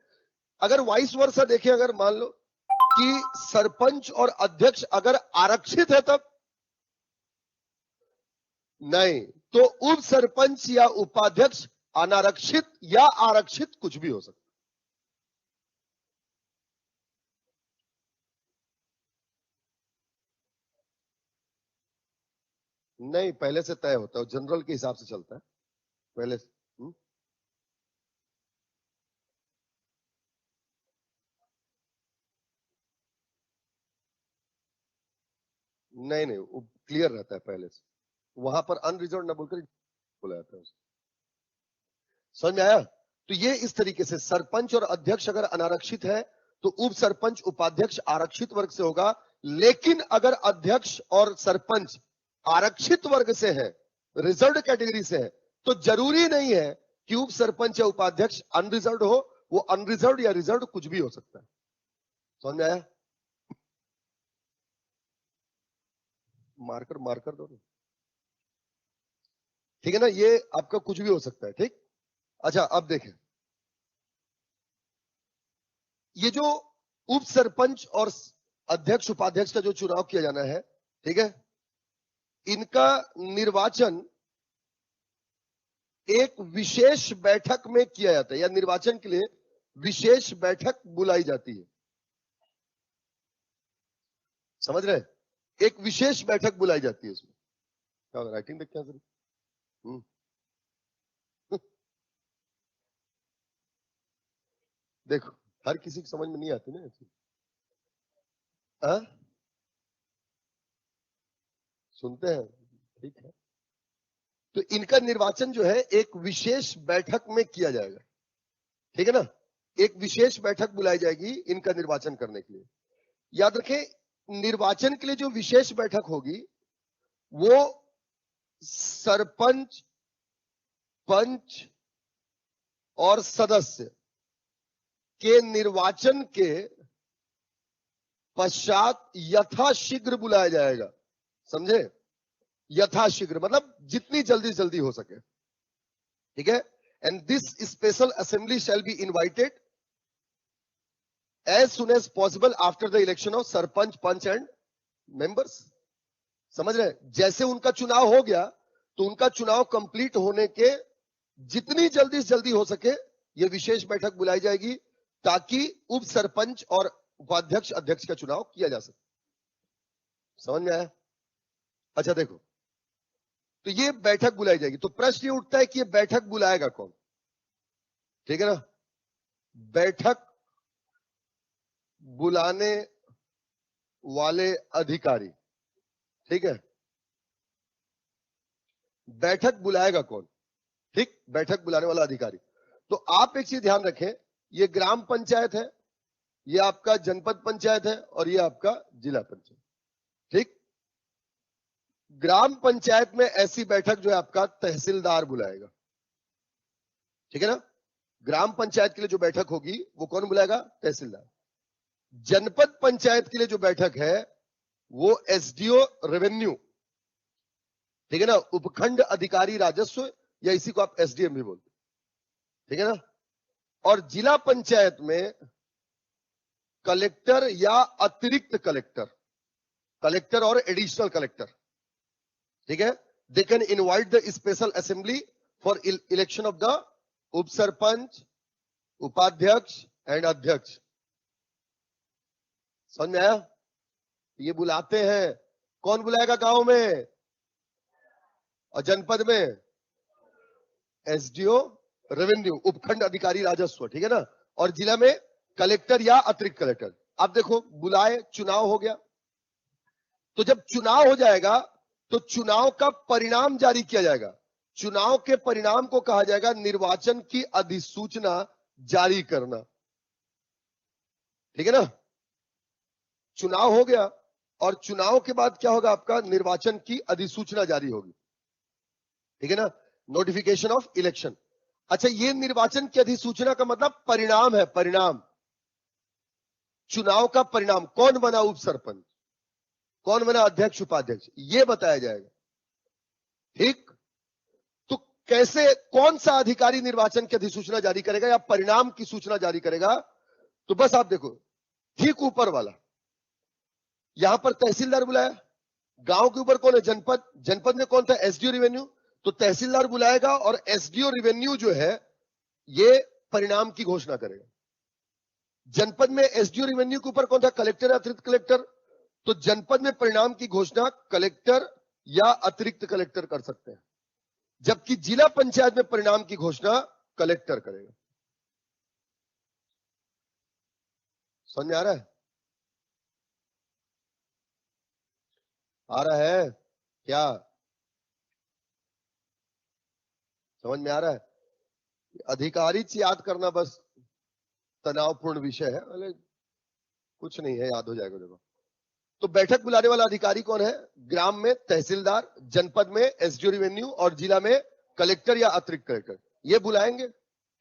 अगर वाइस वर्सा देखें, अगर मान लो कि सरपंच और अध्यक्ष अगर आरक्षित है तब नहीं, तो उप सरपंच या उपाध्यक्ष अनारक्षित या आरक्षित कुछ भी हो सकता है। नहीं, पहले से तय होता है, जनरल के हिसाब से चलता है पहले से। नहीं नहीं, क्लियर रहता है पहले से, वहां पर अनरिजर्व ना बोलकर बोला जाता है। समझ में आया? तो ये इस तरीके से सरपंच और अध्यक्ष अगर अनारक्षित है तो उप सरपंच उपाध्यक्ष आरक्षित वर्ग से होगा, लेकिन अगर अध्यक्ष और सरपंच आरक्षित वर्ग से है, रिजर्व्ड कैटेगरी से है, तो जरूरी नहीं है कि उप सरपंच या उपाध्यक्ष अनरिजर्व्ड हो, वो अनरिजर्व्ड या रिजर्व्ड कुछ भी हो सकता है। समझ में आया? मार्कर मार्कर दो, ठीक है ना? ये आपका कुछ भी हो सकता है, ठीक। अच्छा अब देखें, ये जो उप सरपंच और अध्यक्ष उपाध्यक्ष का जो चुनाव किया जाना है, ठीक है, इनका निर्वाचन एक विशेष बैठक में किया जाता है, या निर्वाचन के लिए विशेष बैठक बुलाई जाती है। समझ रहे? एक विशेष बैठक बुलाई जाती है इसमें। क्या राइटिंग देख क्या सर? देखो हर किसी की समझ में नहीं आती ना ऐसी। सुनते हैं, ठीक है। तो इनका निर्वाचन जो है एक विशेष बैठक में किया जाएगा, ठीक है ना? एक विशेष बैठक बुलाई जाएगी इनका निर्वाचन करने के लिए। याद रखें, निर्वाचन के लिए जो विशेष बैठक होगी वो सरपंच, पंच और सदस्य के निर्वाचन के पश्चात यथाशीघ्र बुलाया जाएगा। समझे? यथाशीघ्र मतलब जितनी जल्दी जल्दी हो सके, ठीक है। And this special assembly shall be invited as soon as possible after the election of sarpanch, panch and members. समझ रहे? जैसे उनका चुनाव हो गया तो उनका चुनाव कंप्लीट होने के जितनी जल्दी से जल्दी हो सके ये विशेष बैठक बुलाई जाएगी, ताकि उप सरपंच और उपाध्यक्ष अध्यक्ष का चुनाव किया जा सके। समझ में आया? अच्छा देखो, तो ये बैठक बुलाई जाएगी, तो प्रश्न ये उठता है कि ये बैठक बुलाएगा कौन? ठीक है ना? बैठक बुलाने वाले अधिकारी, ठीक है। बैठक बुलाएगा कौन? ठीक, बैठक बुलाने वाला अधिकारी। तो आप एक चीज ध्यान रखें, ये ग्राम पंचायत है, ये आपका जनपद पंचायत है और ये आपका जिला पंचायत, ठीक। ग्राम पंचायत में ऐसी बैठक जो है आपका तहसीलदार बुलाएगा, ठीक है ना? ग्राम पंचायत के लिए जो बैठक होगी वो कौन बुलाएगा? तहसीलदार। जनपद पंचायत के लिए जो बैठक है वो एसडीओ रेवेन्यू, ठीक है ना, उपखंड अधिकारी राजस्व, या इसी को आप एसडीएम भी बोलते, ठीक है ना। और जिला पंचायत में कलेक्टर या अतिरिक्त कलेक्टर, कलेक्टर और एडिशनल कलेक्टर, ठीक है। They can invite the special assembly for election of the उप सरपंच, उपाध्यक्ष एंड अध्यक्ष। समझ में आया? ये बुलाते हैं, कौन बुलाएगा गांव में और जनपद में? एसडीओ रेवेन्यू, उपखंड अधिकारी राजस्व, ठीक है ना। और जिला में कलेक्टर या अतिरिक्त कलेक्टर। अब देखो, बुलाए, चुनाव हो गया, तो जब चुनाव हो जाएगा तो चुनाव का परिणाम जारी किया जाएगा। चुनाव के परिणाम को कहा जाएगा निर्वाचन की अधिसूचना जारी करना, ठीक है ना। चुनाव हो गया और चुनाव के बाद क्या होगा? आपका निर्वाचन की अधिसूचना जारी होगी, ठीक है ना, नोटिफिकेशन ऑफ इलेक्शन। अच्छा, ये निर्वाचन की अधिसूचना का मतलब परिणाम है, परिणाम, चुनाव का परिणाम, कौन बना उप सरपंच, कौन बना अध्यक्ष उपाध्यक्ष, ये बताया जाएगा, ठीक। तो कैसे, कौन सा अधिकारी निर्वाचन की अधिसूचना जारी करेगा या परिणाम की सूचना जारी करेगा? तो बस आप देखो, ठीक ऊपर वाला, यहां पर तहसीलदार बुलाया, गांव के ऊपर कौन है? जनपद, जनपद में कौन था? एसडीओ रेवेन्यू, तो तहसीलदार बुलाएगा और एसडीओ रेवेन्यू जो है ये परिणाम की घोषणा करेगा। जनपद में एसडीओ रेवेन्यू के ऊपर कौन था? कलेक्टर, अतिरिक्त कलेक्टर, तो जनपद में परिणाम की घोषणा कलेक्टर या अतिरिक्त कलेक्टर कर सकते हैं, जबकि जिला पंचायत में परिणाम की घोषणा कलेक्टर करेगा। समझ में आ रहा है? आ रहा है? क्या समझ में आ रहा है? अधिकारी याद करना बस तनावपूर्ण विषय है, अरे कुछ नहीं है, याद हो जाएगा। देखो, तो बैठक बुलाने वाला अधिकारी कौन है? ग्राम में तहसीलदार, जनपद में एसडीओ रेवेन्यू और जिला में कलेक्टर या अतिरिक्त कलेक्टर, ये बुलाएंगे।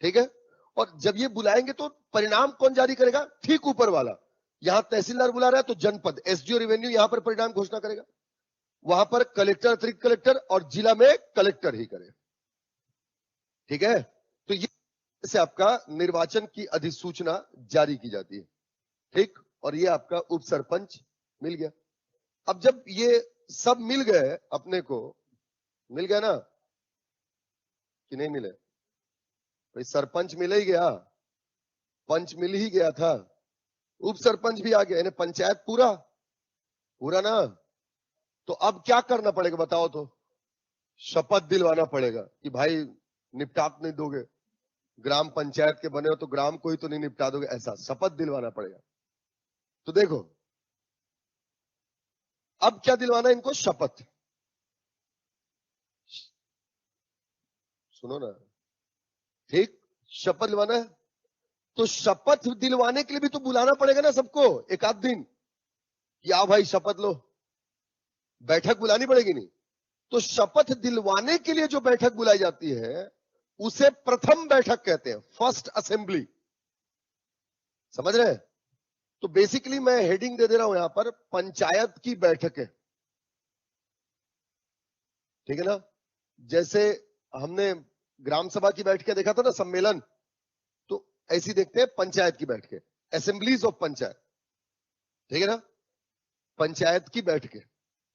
ठीक है, और जब ये बुलाएंगे तो परिणाम कौन जारी करेगा? ठीक ऊपर वाला। यहां तहसीलदार बुला रहा है तो जनपद एसडीओ रेवेन्यू यहां पर परिणाम घोषणा करेगा, वहां पर कलेक्टर, अतिरिक्त कलेक्टर और जिला में कलेक्टर ही करेगा। ठीक है, तो ये से आपका निर्वाचन की अधिसूचना जारी की जाती है। ठीक, और ये आपका उप सरपंच मिल गया। अब जब ये सब मिल गए, अपने को मिल गया ना कि नहीं मिले? भाई सरपंच मिल ही गया, पंच मिल ही गया था, उप सरपंच भी आ गया, यानी पंचायत पूरा पूरा ना। तो अब क्या करना पड़ेगा बताओ? तो शपथ दिलवाना पड़ेगा कि भाई निपटा नहीं दोगे, ग्राम पंचायत के बने हो तो ग्राम को ही तो नहीं निपटा दोगे, ऐसा शपथ दिलवाना पड़ेगा। तो देखो अब क्या दिलवाना इनको? शपथ। सुनो ना, ठीक, शपथ दिलवाना है तो शपथ दिलवाने के लिए भी तो बुलाना पड़ेगा ना सबको, एक आध दिन कि आओ भाई शपथ लो, बैठक बुलानी पड़ेगी नहीं? तो शपथ दिलवाने के लिए जो बैठक बुलाई जाती है उसे प्रथम बैठक कहते हैं, फर्स्ट असेंबली। समझ रहे हैं? तो बेसिकली मैं हेडिंग दे दे रहा हूं यहां पर, पंचायत की बैठकें। ठीक है ना? जैसे हमने ग्राम सभा की बैठकें देखा था ना, सम्मेलन, तो ऐसी देखते हैं पंचायत की बैठकें, असेंबलीज ऑफ पंचायत। ठीक है ना? पंचायत की बैठकें,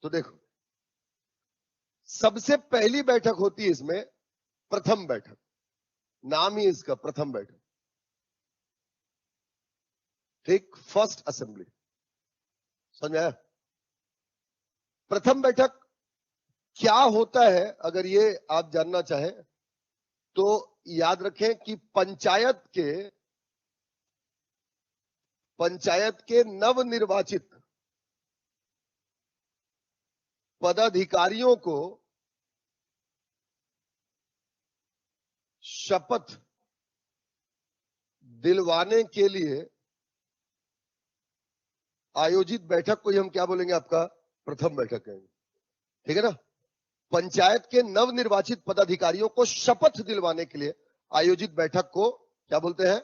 तो देखो सबसे पहली बैठक होती है इसमें प्रथम बैठक, नाम ही इसका प्रथम बैठक। ठीक, फर्स्ट असेंबली। समझ में आया? प्रथम बैठक क्या होता है अगर ये आप जानना चाहें तो याद रखें कि पंचायत के नवनिर्वाचित पदाधिकारियों को शपथ दिलवाने के लिए आयोजित बैठक को ही हम क्या बोलेंगे? आपका प्रथम बैठक कहेंगे। ठीक है ना? पंचायत के नवनिर्वाचित पदाधिकारियों को शपथ दिलवाने के लिए आयोजित बैठक को क्या बोलते हैं?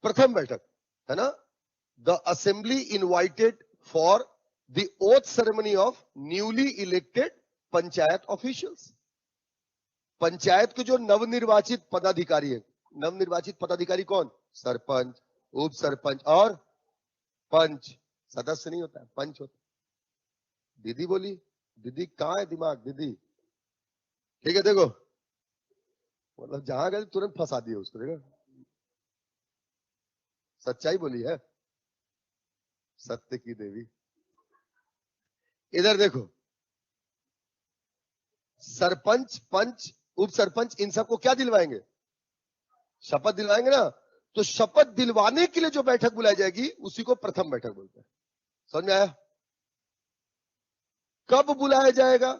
प्रथम बैठक, है ना? The assembly invited for the oath ceremony of newly elected panchayat officials. Panchayat के जो नवनिर्वाचित पदाधिकारी है, नवनिर्वाचित पदाधिकारी कौन? सरपंच, उप सरपंच और पंच। सदस्य नहीं होता है, पंच होता है। दीदी बोली, दीदी कहां है दिमाग दीदी? ठीक है, देखो मतलब जहां गए तुरंत फंसा दिए उसको। देखो सच्चाई बोली है सत्य की देवी। इधर देखो, सरपंच, पंच, उप सरपंच, इन सबको क्या दिलवाएंगे? शपथ दिलवाएंगे ना। तो शपथ दिलवाने के लिए जो बैठक बुलाई जाएगी उसी को प्रथम बैठक बोलते हैं। समझ में आया? कब बुलाया जाएगा?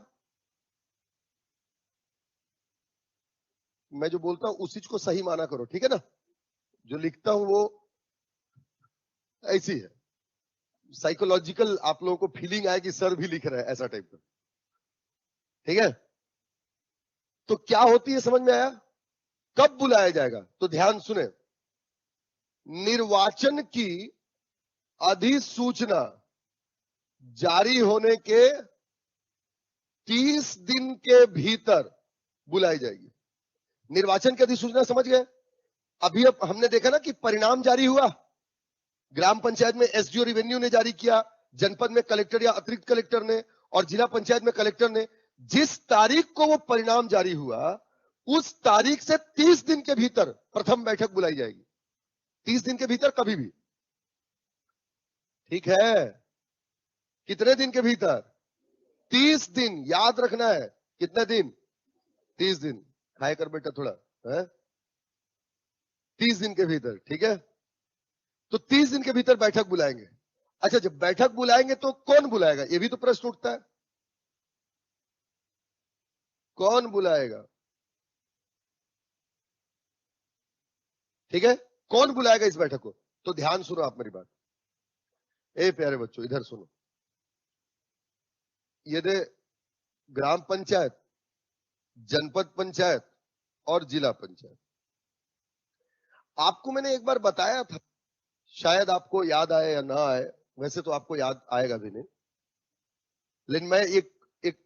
मैं जो बोलता हूं उस चीज को सही माना करो, ठीक है ना? जो लिखता हूं वो ऐसी है, साइकोलॉजिकल आप लोगों को फीलिंग आए कि सर भी लिख रहे हैं, ऐसा टाइप का। ठीक है, तो क्या होती है समझ में आया? कब बुलाया जाएगा? तो ध्यान सुने, निर्वाचन की अधिसूचना जारी होने के 30 दिन के भीतर बुलाई जाएगी। निर्वाचन की अधिसूचना समझ गए? अभी अब हमने देखा ना कि परिणाम जारी हुआ, ग्राम पंचायत में एसडीओ रेवेन्यू ने जारी किया, जनपद में कलेक्टर या अतिरिक्त कलेक्टर ने, और जिला पंचायत में कलेक्टर ने। जिस तारीख को वो परिणाम जारी हुआ उस तारीख से 30 दिन के भीतर प्रथम बैठक बुलाई जाएगी। 30 दिन के भीतर कभी भी। ठीक है, कितने दिन के भीतर? 30 दिन, याद रखना है। कितने दिन? 30 दिन। खाए कर बेटा थोड़ा है, 30 दिन के भीतर। ठीक है, तो 30 दिन के भीतर बैठक बुलाएंगे। अच्छा, जब बैठक बुलाएंगे तो कौन बुलाएगा, ये भी तो प्रश्न उठता है। कौन बुलाएगा? ठीक है, कौन बुलाएगा इस बैठक को? तो ध्यान सुनो आप मेरी बात। ए प्यारे बच्चों, इधर सुनो। ये दे ग्राम पंचायत, जनपद पंचायत और जिला पंचायत। आपको मैंने एक बार बताया था, शायद आपको याद आए या ना आए, वैसे तो आपको याद आएगा भी नहीं, लेकिन मैं एक एक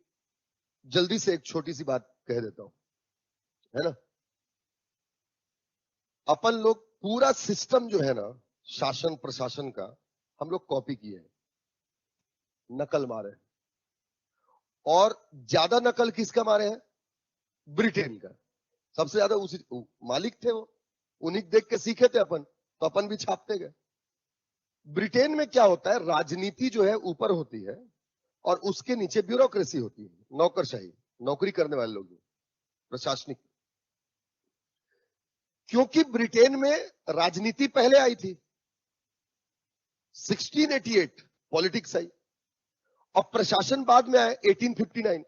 जल्दी से एक छोटी सी बात कह देता हूं, है ना। अपन लोग पूरा सिस्टम जो है ना शासन प्रशासन का, हम लोग कॉपी किए हैं, नकल मारे हैं। और ज्यादा नकल किसका मारे हैं? ब्रिटेन का। सबसे ज्यादा उसी मालिक थे वो, उन्हीं देख के सीखे थे अपन, तो अपन भी छापते गए। ब्रिटेन में क्या होता है, राजनीति जो है ऊपर होती है और उसके नीचे ब्यूरोक्रेसी होती है, नौकरशाही, नौकरी करने वाले लोग, प्रशासनिक। क्योंकि ब्रिटेन में राजनीति पहले आई थी, 1688 पॉलिटिक्स आई, और प्रशासन बाद में आया 1859।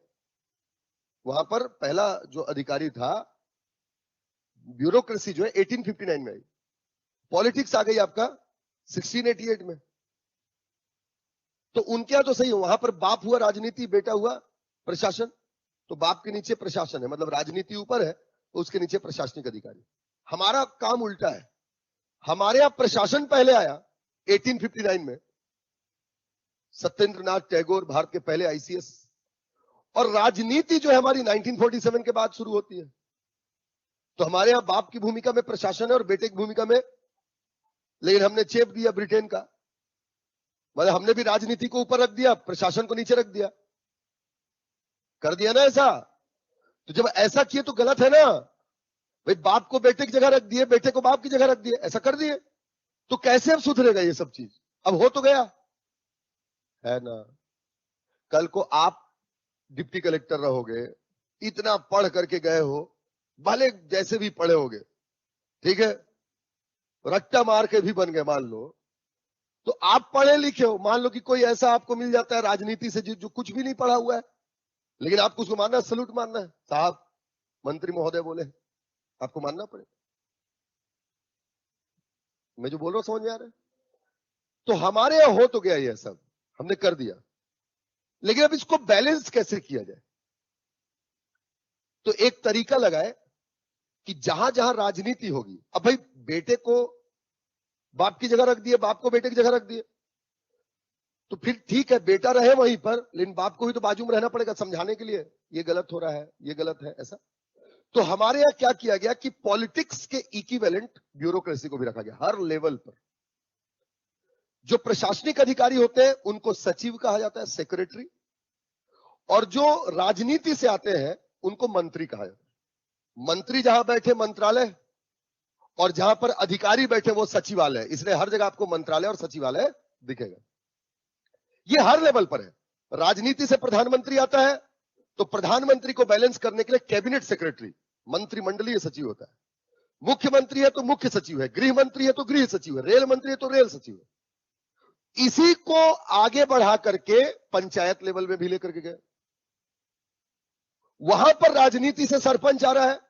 वहां पर पहला जो अधिकारी था, ब्यूरोक्रेसी जो है 1859 में आई, पॉलिटिक्स आ गई आपका 1688 में। तो उनके यहां तो सही है, वहां पर बाप हुआ राजनीति, बेटा हुआ प्रशासन। तो बाप के नीचे प्रशासन है, मतलब राजनीति ऊपर है, तो उसके नीचे प्रशासनिक अधिकारी। हमारा काम उल्टा है, हमारे यहां प्रशासन पहले आया 1859 में, सत्येंद्रनाथ टैगोर भारत के पहले आईसीएस, और राजनीति जो है हमारी 1947 के बाद शुरू होती है। तो हमारे यहां बाप की भूमिका में प्रशासन है और बेटे की भूमिका में, लेकिन हमने चेप दिया ब्रिटेन का, मतलब हमने भी राजनीति को ऊपर रख दिया, प्रशासन को नीचे रख दिया, कर दिया ना ऐसा। तो जब ऐसा किए तो गलत है ना भाई, बाप को बेटे की जगह रख दिए, बेटे को बाप की जगह रख दिए, ऐसा कर दिए, तो कैसे अब सुधरेगा ये सब चीज? अब हो तो गया है ना। कल को आप डिप्टी कलेक्टर रहोगे, इतना पढ़ करके गए हो, भले जैसे भी पढ़े होगे, ठीक है, रट्टा मार के भी बन गए मान लो, तो आप पढ़े लिखे हो, मान लो कि कोई ऐसा आपको मिल जाता है राजनीति से जो कुछ भी नहीं पढ़ा हुआ है, लेकिन आपको उसको मानना, सलूट मानना है, साहब मंत्री महोदय बोले, आपको मानना पड़ेगा। मैं जो बोल रहा हूं समझ में आ रहा है? तो हमारे यहां हो तो गया ये सब, हमने कर दिया, लेकिन अब इसको बैलेंस कैसे किया जाए? तो एक तरीका लगाए कि जहां जहां राजनीति होगी, अब भाई बेटे को बाप की जगह रख दिए, बाप को बेटे की जगह रख दिए, तो फिर ठीक है बेटा रहे वहीं पर, लेकिन बाप को भी तो बाजू में रहना पड़ेगा समझाने के लिए, ये गलत हो रहा है, ये गलत है, ऐसा। तो हमारे यहां क्या किया गया कि पॉलिटिक्स के इक्विवेलेंट ब्यूरोक्रेसी को भी रखा गया हर लेवल पर। जो प्रशासनिक अधिकारी होते हैं उनको सचिव कहा जाता है, सेक्रेटरी, और जो राजनीति से आते हैं उनको मंत्री कहा जाता है। मंत्री जहां बैठे मंत्रालय, और जहां पर अधिकारी बैठे वो सचिवालय, इसलिए हर जगह आपको मंत्रालय और सचिवालय दिखेगा। ये हर लेवल पर है। राजनीति से प्रधानमंत्री आता है, तो प्रधानमंत्री को बैलेंस करने के लिए कैबिनेट सेक्रेटरी, मंत्रिमंडलीय सचिव होता है। मुख्यमंत्री है तो मुख्य सचिव है, गृह मंत्री है तो गृह सचिव है, रेल मंत्री है तो रेल सचिव है। इसी को आगे बढ़ा करके पंचायत लेवल में भी लेकर के गए। वहां पर राजनीति से सरपंच आ रहा है,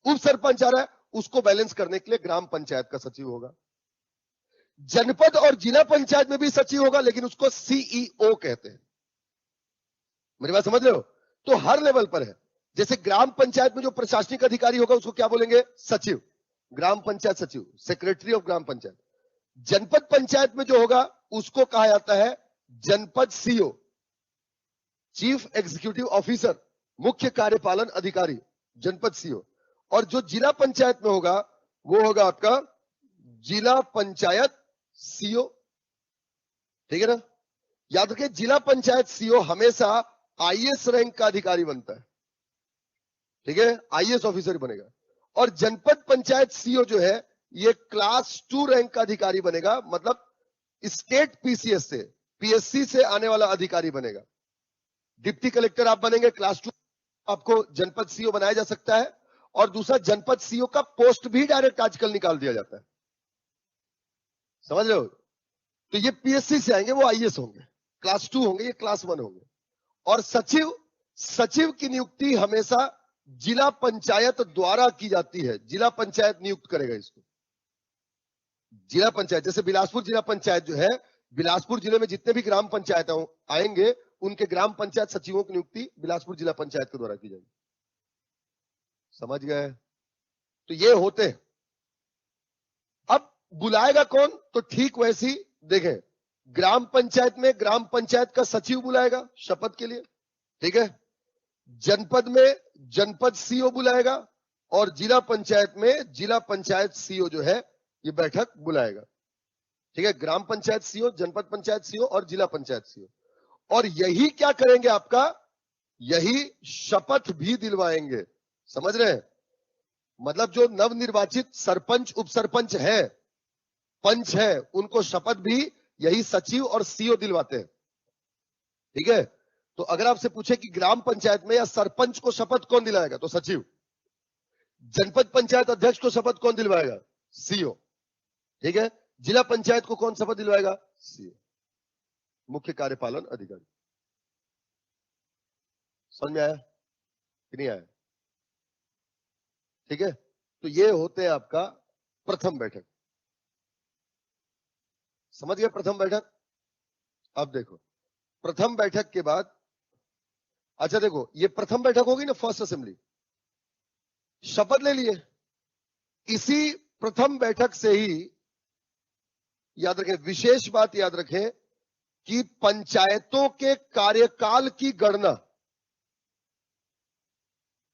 उप सरपंच आ रहा है, उसको बैलेंस करने के लिए ग्राम पंचायत का सचिव होगा। जनपद और जिला पंचायत में भी सचिव होगा, लेकिन उसको सीईओ कहते हैं। मेरी बात समझ रहे हो? तो हर लेवल पर है। जैसे ग्राम पंचायत में जो प्रशासनिक अधिकारी होगा उसको क्या बोलेंगे? सचिव, ग्राम पंचायत सचिव, सेक्रेटरी ऑफ ग्राम पंचायत। जनपद पंचायत में जो होगा उसको कहा जाता है जनपद सीओ, चीफ एग्जीक्यूटिव ऑफिसर, मुख्य कार्यपालन अधिकारी, जनपद सीओ। और जो जिला पंचायत में होगा वो होगा आपका जिला पंचायत सीओ। ठीक है ना? याद रखिए, जिला पंचायत सीओ हमेशा आईएएस रैंक का अधिकारी बनता है, ठीक है, आईएएस ऑफिसर बनेगा। और जनपद पंचायत सीओ जो है ये क्लास 2 रैंक का अधिकारी बनेगा, मतलब स्टेट पीसीएस से, पीएससी से आने वाला अधिकारी बनेगा। डिप्टी कलेक्टर आप बनेंगे क्लास 2, आपको जनपद सीओ बनाया जा सकता है। और दूसरा, जनपद सीओ का पोस्ट भी डायरेक्ट आजकल निकाल दिया जाता है, समझ रहे हो? तो ये पीएससी से आएंगे, वो आईएएस होंगे, क्लास 2 होंगे, ये क्लास 1 होंगे। और सचिव सचिव की नियुक्ति हमेशा जिला पंचायत द्वारा की जाती है। जिला पंचायत नियुक्त करेगा इसको। जिला पंचायत, जैसे बिलासपुर जिला पंचायत जो है, बिलासपुर जिले में जितने भी ग्राम पंचायत आएंगे उनके ग्राम पंचायत सचिवों की नियुक्ति बिलासपुर जिला पंचायत के द्वारा की जाएगी। समझ गए? तो ये होते हैं। अब बुलाएगा कौन? तो ठीक वैसी देखें, ग्राम पंचायत में ग्राम पंचायत का सचिव बुलाएगा शपथ के लिए, ठीक है। जनपद में जनपद सीओ बुलाएगा और जिला पंचायत में जिला पंचायत सीओ जो है ये बैठक बुलाएगा, ठीक है। ग्राम पंचायत सीओ, जनपद पंचायत सीओ और जिला पंचायत सीओ। और यही क्या करेंगे? आपका यही शपथ भी दिलवाएंगे। समझ रहे हैं? मतलब जो नवनिर्वाचित सरपंच, उप सरपंच है, पंच है, उनको शपथ भी यही सचिव और सीओ दिलवाते हैं, ठीक है। तो अगर आपसे पूछे कि ग्राम पंचायत में या सरपंच को शपथ कौन दिलाएगा, तो सचिव। जनपद पंचायत अध्यक्ष को शपथ कौन दिलवाएगा? सीओ, ठीक है। जिला पंचायत को कौन शपथ दिलवाएगा? सीओ, मुख्य कार्यपालन अधिकारी। समझ में आया कि नहीं आया? ठीक है। तो ये होते हैं आपका प्रथम बैठक। समझ गए प्रथम बैठक? अब देखो प्रथम बैठक के बाद, अच्छा देखो ये प्रथम बैठक होगी ना, फर्स्ट असेंबली, शपथ ले लिए। इसी प्रथम बैठक से ही याद रखें, विशेष बात याद रखें कि पंचायतों के कार्यकाल की गणना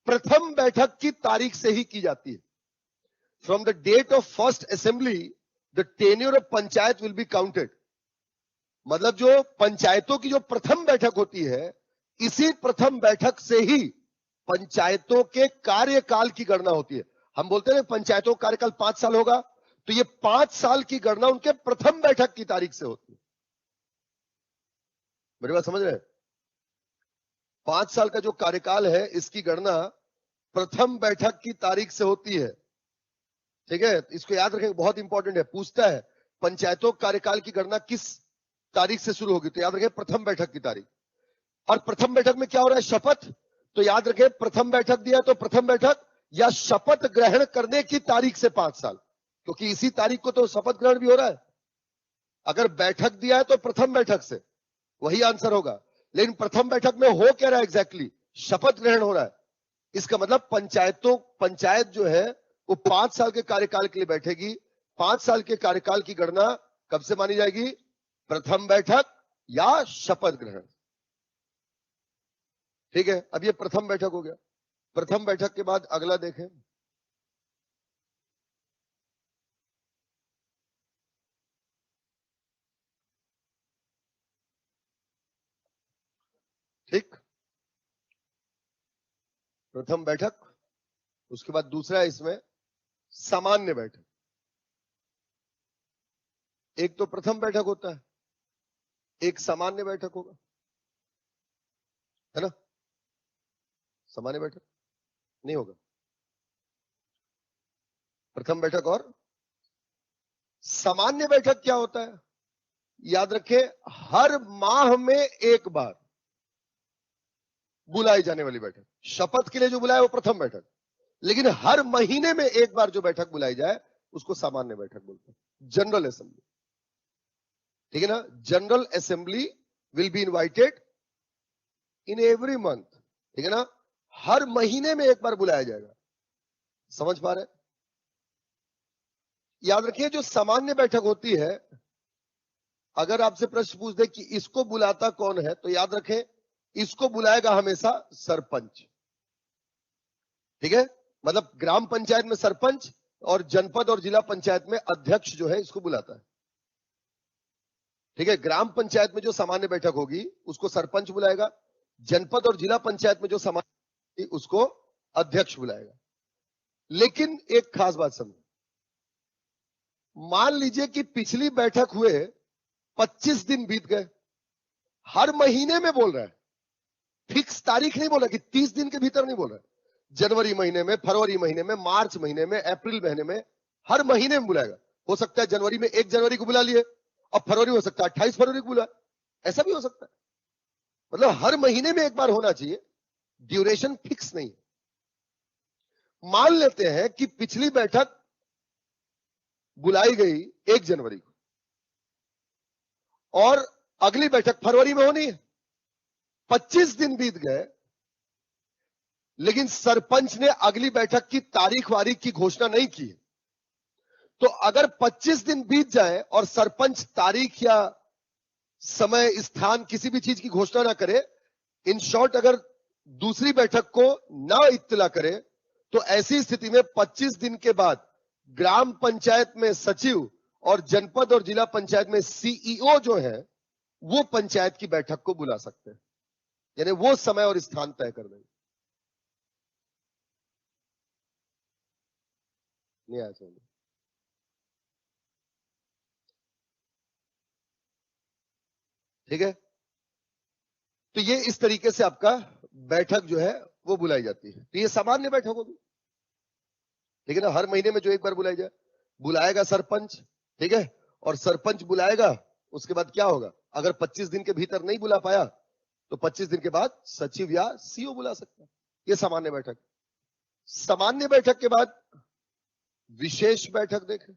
प्रथम बैठक की तारीख से ही की जाती है। From the date of first assembly the tenure of panchayat will be counted. मतलब जो पंचायतों की जो प्रथम बैठक होती है, इसी प्रथम बैठक से ही पंचायतों के कार्यकाल की गणना होती है। हम बोलते हैं पंचायतों का कार्यकाल 5 साल होगा, तो ये 5 साल की गणना उनके प्रथम बैठक की तारीख से होती है। मेरी बात समझ रहे हैं? 5 साल का जो कार्यकाल है, इसकी गणना प्रथम बैठक की तारीख से होती है, ठीक है। इसको याद रखें, बहुत इंपॉर्टेंट है। पूछता है पंचायतों कार्यकाल की गणना किस तारीख से शुरू होगी, तो याद रखें प्रथम बैठक की तारीख। और प्रथम बैठक में क्या हो रहा है? शपथ। तो याद रखें प्रथम बैठक दिया तो प्रथम बैठक या शपथ ग्रहण करने की तारीख से 5 साल, क्योंकि इसी तारीख को तो शपथ ग्रहण भी हो रहा है। अगर बैठक दिया है तो प्रथम बैठक से, वही आंसर होगा। लेकिन प्रथम बैठक में हो क्या रहा है एग्जैक्टली? शपथ ग्रहण हो रहा है। इसका मतलब पंचायत जो है वो 5 साल के कार्यकाल के लिए बैठेगी। 5 साल के कार्यकाल की गणना कब से मानी जाएगी? प्रथम बैठक या शपथ ग्रहण, ठीक है। अब ये प्रथम बैठक हो गया। प्रथम बैठक के बाद अगला देखें, ठीक। प्रथम बैठक, उसके बाद दूसरा इसमें सामान्य बैठक। एक तो प्रथम बैठक होता है, एक सामान्य बैठक होगा, है ना। सामान्य बैठक नहीं होगा, प्रथम बैठक और सामान्य बैठक क्या होता है? याद रखें, हर माह में एक बार बुलाई जाने वाली बैठक। शपथ के लिए जो बुलाए वो प्रथम बैठक, लेकिन हर महीने में एक बार जो बैठक बुलाई जाए उसको सामान्य बैठक बोलते हैं। जनरल असेंबली, ठीक है ना। General assembly will be invited in every month, ठीक है ना। हर महीने में एक बार बुलाया जाएगा। समझ पा रहे? याद रखिए, जो सामान्य बैठक होती है, अगर आपसे प्रश्न पूछ दे कि इसको बुलाता कौन है, तो याद रखें इसको बुलाएगा हमेशा सरपंच, ठीक है। मतलब ग्राम पंचायत में सरपंच और जनपद और जिला पंचायत में अध्यक्ष जो है इसको बुलाता है, ठीक है। ग्राम पंचायत में जो सामान्य बैठक होगी उसको सरपंच बुलाएगा, जनपद और जिला पंचायत में जो सामान्य उसको अध्यक्ष बुलाएगा। लेकिन एक खास बात समझो, मान लीजिए कि पिछली बैठक हुए 25 दिन बीत गए, हर महीने में बोल रहा है, फिक्स तारीख नहीं बोल रहा कि 30 दिन के भीतर नहीं बोल रहा है। जनवरी महीने में, फरवरी महीने में, मार्च महीने में, अप्रैल महीने में, हर महीने में बुलाएगा। हो सकता है जनवरी में 1 जनवरी को बुला लिए और फरवरी हो सकता है 28 फरवरी को बुला, ऐसा भी हो सकता है। मतलब हर महीने में एक बार होना चाहिए, ड्यूरेशन फिक्स नहीं है। मान लेते हैं कि पिछली बैठक बुलाई गई 1 जनवरी को और अगली बैठक फरवरी में होनी है। 25 दिन बीत गए, लेकिन सरपंच ने अगली बैठक की तारीख वारीख की घोषणा नहीं की। तो अगर 25 दिन बीत जाए और सरपंच तारीख या समय स्थान किसी भी चीज की घोषणा ना करे, इन शॉर्ट अगर दूसरी बैठक को ना इत्तला करे, तो ऐसी स्थिति में 25 दिन के बाद ग्राम पंचायत में सचिव और जनपद और जिला पंचायत में सीईओ जो है वो पंचायत की बैठक को बुला सकते हैं, यानी वो समय और स्थान तय कर देंगे। नहीं आया समझ? ठीक है, तो ये इस तरीके से आपका बैठक जो है वो बुलाई जाती है। तो ये सामान्य बैठक होगी, लेकिन हर महीने में जो एक बार बुलाई जाए, बुलाएगा सरपंच, ठीक है, और सरपंच बुलाएगा, उसके बाद क्या होगा, अगर 25 दिन के भीतर नहीं बुला पाया तो 25 दिन के बाद सचिव या सीओ बुला सकता है। ये सामान्य बैठक। सामान्य बैठक के बाद विशेष बैठक देखें,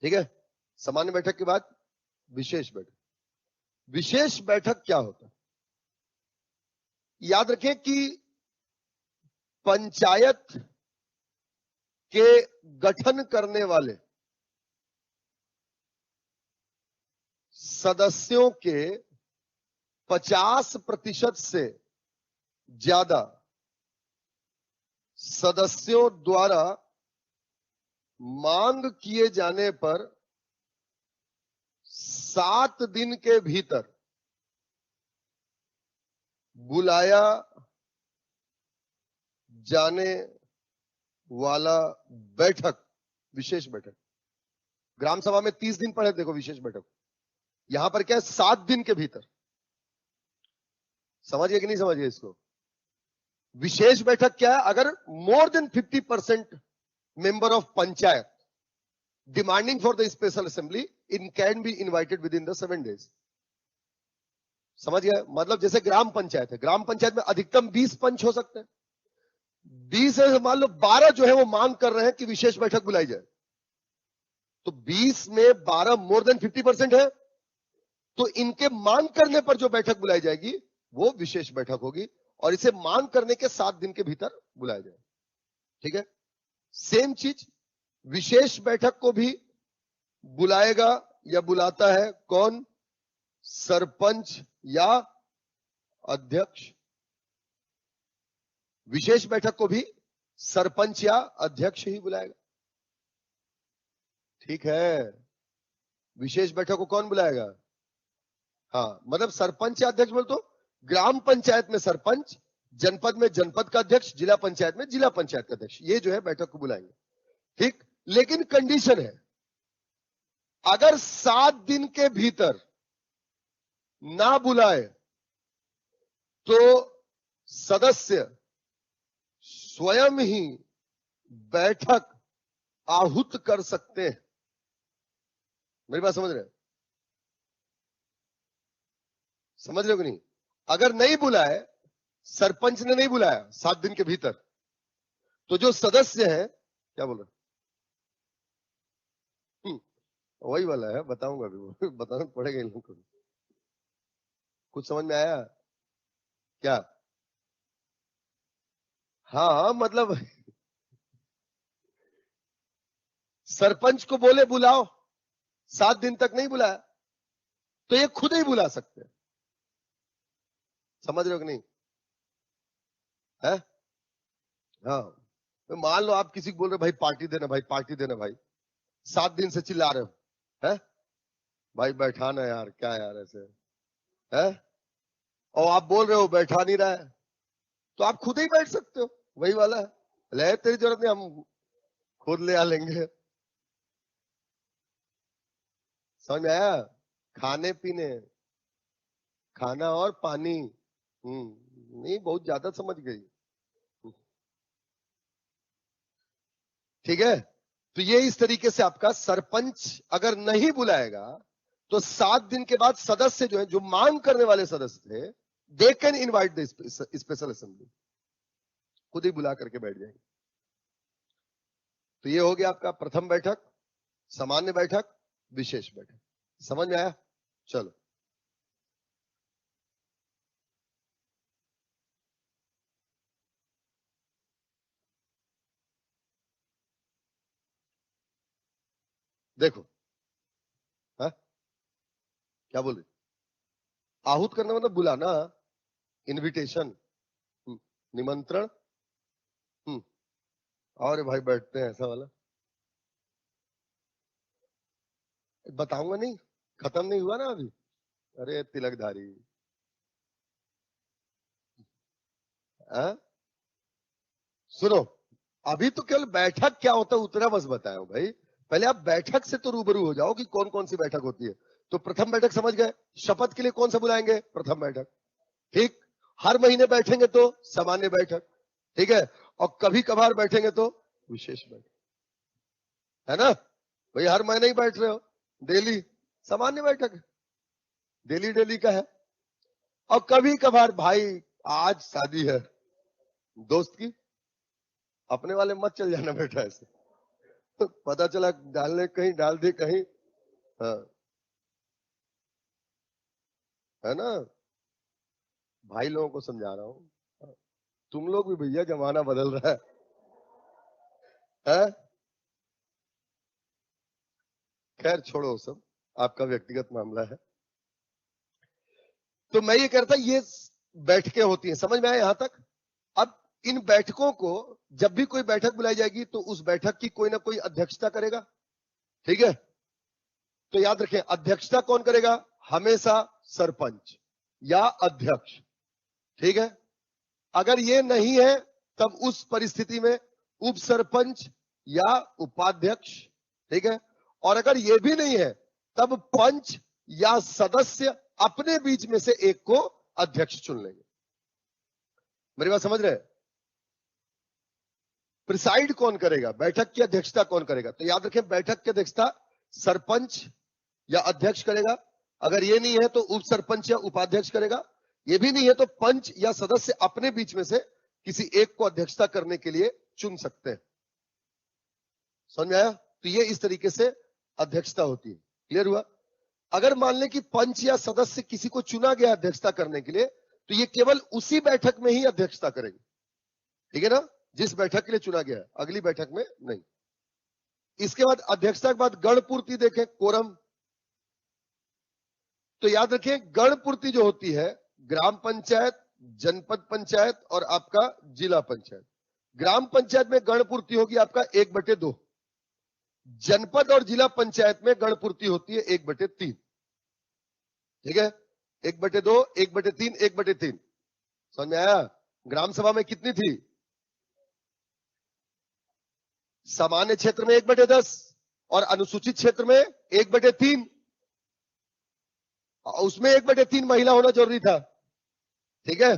ठीक है, सामान्य बैठक के बाद विशेष बैठक। विशेष बैठक क्या होता है? याद रखें कि पंचायत के गठन करने वाले सदस्यों के 50% से ज्यादा सदस्यों द्वारा मांग किए जाने पर 7 दिन के भीतर बुलाया जाने वाला बैठक विशेष बैठक। ग्राम सभा में 30 दिन पड़े, देखो विशेष बैठक, यहां पर क्या है 7 दिन के भीतर। समझिए कि नहीं समझिए इसको? विशेष बैठक क्या है? अगर more than 50% member of panchayat demanding for the special assembly in can be invited with in the 7 days। समझ गए? मतलब जैसे ग्राम पंचायत है, ग्राम पंचायत में अधिकतम 20 पंच हो सकते हैं। 20 है, मान लो 12 जो है वो मांग कर रहे हैं कि विशेष बैठक बुलाई जाए, तो 20 में 12 मोर देन 50% है, तो इनके मांग करने पर जो बैठक बुलाई जाएगी वो विशेष बैठक होगी, और इसे मांग करने के 7 दिन के भीतर बुलाया जाए। ठीक है, सेम चीज विशेष बैठक को भी बुलाएगा या बुलाता है कौन? सरपंच या अध्यक्ष। विशेष बैठक को भी सरपंच या अध्यक्ष ही बुलाएगा। ठीक है, विशेष बैठक को कौन बुलाएगा? हाँ, मतलब सरपंच या अध्यक्ष बोल तो ग्राम पंचायत में सरपंच, जनपद में जनपद का अध्यक्ष, जिला पंचायत में जिला पंचायत का अध्यक्ष, ये जो है बैठक को बुलाएंगे। ठीक, लेकिन कंडीशन है, अगर 7 दिन के भीतर ना बुलाए तो सदस्य स्वयं ही बैठक आहूत कर सकते हैं। मेरी बात समझ रहे हैं? समझ रहे हो कि नहीं? अगर नहीं बुलाए, सरपंच ने नहीं बुलाया 7 दिन के भीतर, तो जो सदस्य है, क्या बोल रहे? वही वाला है, बताऊंगा अभी, बताना पड़ेगा इन लोगों को। कुछ समझ में आया क्या? हाँ, मतलब सरपंच को बोले बुलाओ, 7 दिन तक नहीं बुलाया, तो ये खुद ही बुला सकते हैं। समझ रहे हो कि नहीं है? हाँ, तो मान लो आप किसी को बोल रहे भाई पार्टी देना, भाई पार्टी देना, भाई 7 दिन से चिल्ला रहे हो, है भाई बैठाना यार, क्या यार ऐसे है, और आप बोल रहे हो बैठा नहीं रहा है, तो आप खुद ही बैठ सकते हो। वही वाला है, ले तेरी जरूरत नहीं, हम खुद ले आ लेंगे। समझ में आया? खाने पीने, खाना और पानी, नहीं बहुत ज्यादा समझ गई। ठीक है, तो ये इस तरीके से आपका सरपंच अगर नहीं बुलाएगा तो 7 दिन के बाद सदस्य जो है, जो मांग करने वाले सदस्य थे, they can invite the special assembly, खुद ही बुला करके बैठ जाएंगे। तो ये हो गया आपका प्रथम बैठक, सामान्य बैठक, विशेष बैठक। समझ में आया? चलो देखो, हा? क्या बोल रहे? आहूत करना मतलब बुलाना, इनविटेशन, निमंत्रण। और भाई बैठते हैं ऐसा वाला, बताऊंगा नहीं, खत्म नहीं हुआ ना अभी। अरे तिलकधारी, सुनो, अभी तो केवल बैठक क्या होता है उतना बस बताया हूं भाई। पहले आप बैठक से तो रूबरू हो जाओ कि कौन कौन सी बैठक होती है। तो प्रथम बैठक समझ गए, शपथ के लिए कौन सा बुलाएंगे? प्रथम बैठक, ठीक। हर महीने बैठेंगे तो सामान्य बैठक, ठीक है। और कभी कभार बैठेंगे तो विशेष बैठक, है ना भाई? हर महीने ही बैठ रहे हो, डेली सामान्य बैठक, डेली डेली का है। और कभी कभार भाई, आज शादी है दोस्त की, अपने वाले मत चल जाना बेटा ऐसे। तो पता चला डालने कहीं डाल दे कहीं, हाँ, है ना? भाई लोगों को समझा रहा हूं, तुम लोग भी भैया, जमाना बदल रहा है? खैर छोड़ो, सब आपका व्यक्तिगत मामला है। तो मैं ये कहता, ये बैठकें होती हैं, समझ में आया यहां तक? अब इन बैठकों को, जब भी कोई बैठक बुलाई जाएगी तो उस बैठक की कोई ना कोई अध्यक्षता करेगा, ठीक है? तो याद रखें, अध्यक्षता कौन करेगा? हमेशा सरपंच या अध्यक्ष, ठीक है। अगर ये नहीं है तब उस परिस्थिति में उप सरपंच या उपाध्यक्ष, ठीक है। और अगर ये भी नहीं है तब पंच या सदस्य अपने बीच में से एक को अध्यक्ष चुन लेंगे। मेरी बात समझ रहे हैं? प्रिसाइड कौन करेगा, बैठक की अध्यक्षता कौन करेगा? तो याद रखें, बैठक की अध्यक्षता सरपंच या अध्यक्ष करेगा। अगर ये नहीं है तो उप सरपंच या उपाध्यक्ष करेगा। ये भी नहीं है तो पंच या सदस्य अपने बीच में से किसी एक को अध्यक्षता करने के लिए चुन सकते हैं। समझ में आया? तो ये इस तरीके से अध्यक्षता होती है। क्लियर हुआ? अगर मान लें कि पंच या सदस्य किसी को चुना गया अध्यक्षता करने के लिए, तो ये केवल उसी बैठक में ही अध्यक्षता करेंगे, ठीक है ना? जिस बैठक के लिए चुना गया है, अगली बैठक में नहीं। इसके बाद अध्यक्षता के बाद गण पूर्ति देखें, कोरम। तो याद रखिए, गण पूर्ति जो होती है, ग्राम पंचायत, जनपद पंचायत और आपका जिला पंचायत। ग्राम पंचायत में गण पूर्ति होगी आपका 1/2, जनपद और जिला पंचायत में गण पूर्ति होती है 1/3, ठीक है। 1/2, 1/3, 1/3। समझ में आया? ग्राम सभा में कितनी थी? सामान्य क्षेत्र में 1/10 और अनुसूचित क्षेत्र में 1/3। उसमें 1/3 महिला होना जरूरी था, ठीक है।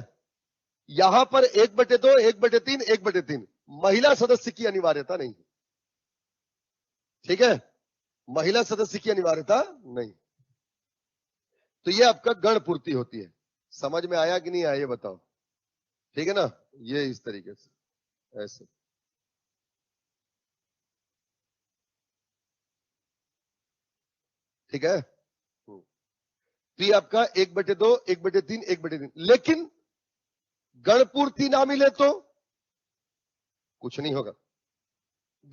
यहां पर 1/2, 1/3, 1/3 महिला सदस्य की अनिवार्यता नहीं, ठीक है। महिला सदस्य की अनिवार्यता नहीं। तो ये आपका गण पूर्ति होती है। समझ में आया कि नहीं आया ये बताओ, ठीक है ना? ये इस तरीके से ऐसे, ठीक है। तो ये आपका 1/2, 1/3, 1/3। लेकिन गण पूर्ति ना मिले तो कुछ नहीं होगा।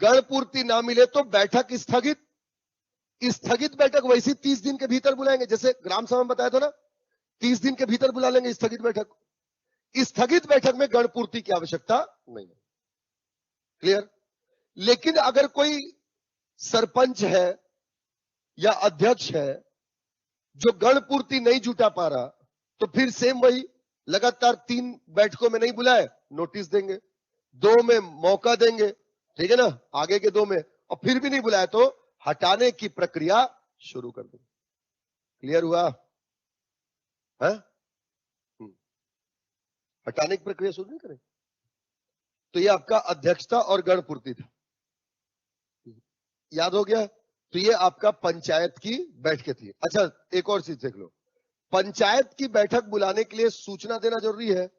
गण पूर्ति ना मिले तो बैठक स्थगित। स्थगित बैठक वैसी 30 दिन के भीतर बुलाएंगे, जैसे ग्राम सभा में बताया था ना, 30 दिन के भीतर बुला लेंगे स्थगित बैठक। स्थगित बैठक में गण पूर्ति की आवश्यकता नहीं है। क्लियर? लेकिन अगर कोई सरपंच है या अध्यक्ष है जो गण पूर्ति नहीं जुटा पा रहा, तो फिर सेम वही, लगातार 3 बैठकों में नहीं बुलाए, नोटिस देंगे, 2 में मौका देंगे, ठीक है ना, आगे के 2 में, और फिर भी नहीं बुलाया तो हटाने की प्रक्रिया शुरू कर देंगे। क्लियर हुआ? है? हटाने की प्रक्रिया शुरू नहीं करें। तो ये आपका अध्यक्षता और गण पूर्ति था, याद हो गया? तो ये आपका पंचायत की बैठकें थी। अच्छा, एक और चीज देख लो, पंचायत की बैठक बुलाने के लिए सूचना देना जरूरी है।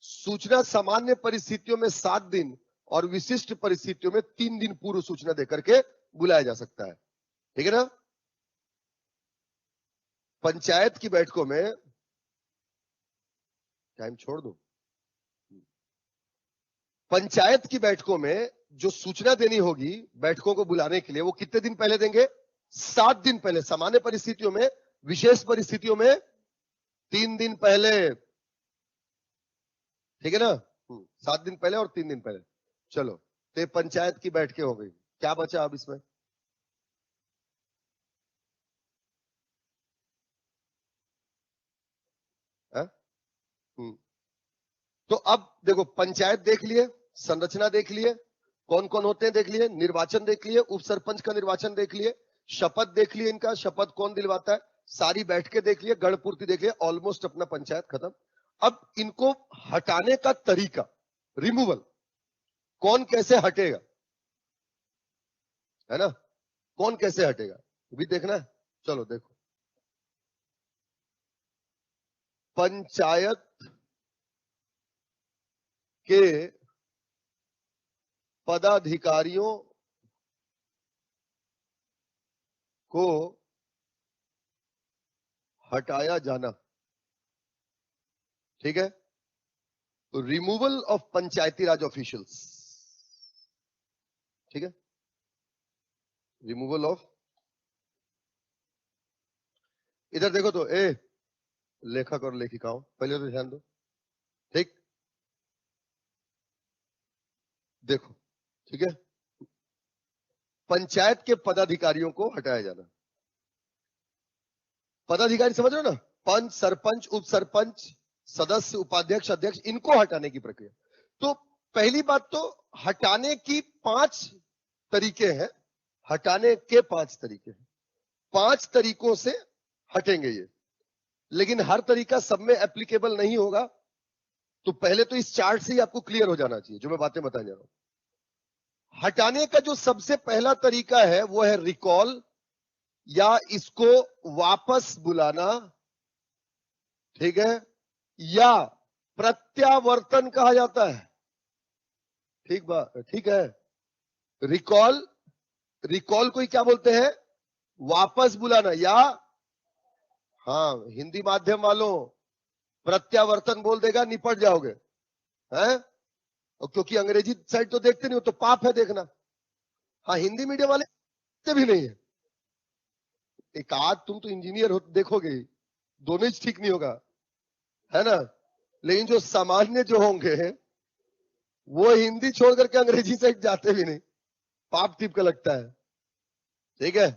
सूचना सामान्य परिस्थितियों में 7 दिन और विशिष्ट परिस्थितियों में 3 दिन पूर्व सूचना देकर के बुलाया जा सकता है, ठीक है ना। पंचायत की बैठकों में टाइम छोड़ दो। पंचायत की बैठकों में जो सूचना देनी होगी बैठकों को बुलाने के लिए, वो कितने दिन पहले देंगे? 7 दिन पहले। सामान्य परिस्थितियों में, विशेष परिस्थितियों में 3 दिन पहले, ठीक है ना। 7 दिन पहले और 3 दिन पहले। चलो, तो पंचायत की बैठकें हो गई। क्या बचा अब इसमें? है? तो अब देखो, पंचायत देख लिए, संरचना देख लिए, कौन कौन होते हैं देख लिए, निर्वाचन देख लिए, उप सरपंच का निर्वाचन देख लिए, शपथ देख लिए, इनका शपथ कौन दिलवाता है, सारी बैठकें देख लिए, गणपूर्ति देख लिए, ऑलमोस्ट अपना पंचायत खत्म। अब इनको हटाने का तरीका, रिमूवल, कौन कैसे हटेगा, है ना, कौन कैसे हटेगा भी देखना है। चलो देखो, पंचायत के पदाधिकारियों को हटाया जाना, ठीक है। तो removal of Panchayati Raj officials, ठीक है, रिमूवल ऑफ। इधर देखो तो, लेखक और लेखिकाओं, पहले तो ध्यान दो, ठीक, देखो, ठीक है। पंचायत के पदाधिकारियों को हटाया जाना। पदाधिकारी समझ रहे हो ना, पंच, सरपंच, उप सरपंच, सदस्य, उपाध्यक्ष, अध्यक्ष, इनको हटाने की प्रक्रिया। तो पहली बात तो, हटाने की 5 तरीके हैं, हटाने के 5 तरीके हैं, 5 तरीकों से हटेंगे ये, लेकिन हर तरीका सब में एप्लीकेबल नहीं होगा। तो पहले तो इस चार्ट से ही आपको क्लियर हो जाना चाहिए जो मैं बातें बताने जा रहा हूं। हटाने का जो सबसे पहला तरीका है वो है रिकॉल, या इसको वापस बुलाना, ठीक है, या प्रत्यावर्तन कहा जाता है, ठीक बात, ठीक है। रिकॉल, रिकॉल को ही क्या बोलते हैं? वापस बुलाना, या हाँ, हिंदी माध्यम वालों प्रत्यावर्तन बोल देगा, निपट जाओगे, हैं? क्योंकि अंग्रेजी साइड तो देखते नहीं हो, तो पाप है देखना। हाँ, हिंदी मीडियम वाले भी नहीं है। एक आज तुम तो इंजीनियर हो, देखोगे दोनों ही ठीक नहीं होगा, है ना। लेकिन जो सामान्य जो होंगे वो हिंदी छोड़ करके अंग्रेजी साइड जाते भी नहीं, पाप टिप का लगता है, ठीक है।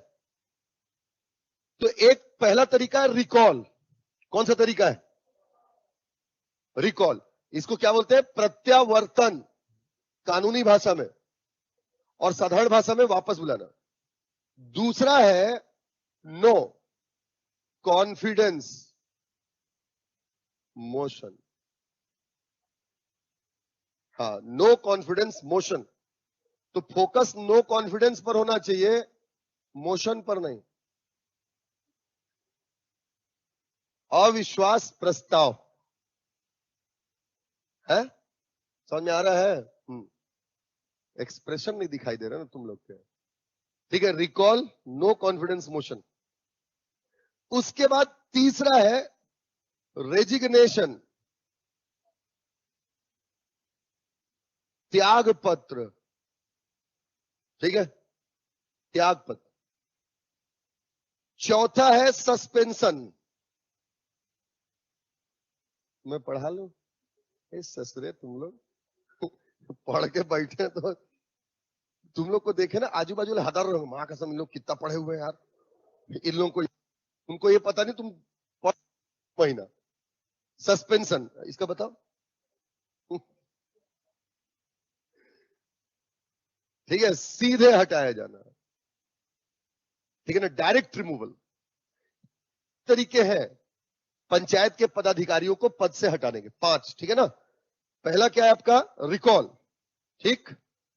तो एक पहला तरीका है रिकॉल। कौन सा तरीका है? रिकॉल। इसको क्या बोलते हैं? प्रत्यावर्तन, कानूनी भाषा में, और साधारण भाषा में वापस बुलाना। दूसरा है नो कॉन्फिडेंस मोशन। हाँ, नो कॉन्फिडेंस मोशन। तो फोकस नो कॉन्फिडेंस पर होना चाहिए, मोशन पर नहीं। अविश्वास प्रस्ताव है, समझ में आ रहा है? एक्सप्रेशन नहीं दिखाई दे रहा ना तुम लोग के, ठीक है। Recall, no confidence motion. उसके बाद तीसरा है रेजिग्नेशन, त्याग पत्र, ठीक है, त्याग पत्र। चौथा है सस्पेंशन। मैं पढ़ा लूं? ससुरे तुम लोग पढ़ के बैठे तो तुम लोग को देखे ना आजू बाजू हजारों लोग, माँ कसम इन लोग कितना पढ़े हुए हैं यार, इन लोगों को, उनको ये पता नहीं तुम महीना। सस्पेंशन, इसका बताओ। ठीक है, सीधे हटाया जाना, ठीक है ना, डायरेक्ट रिमूवल। तरीके हैं पंचायत के पदाधिकारियों को पद से हटाने के 5, ठीक है ना। पहला क्या है आपका? रिकॉल, ठीक।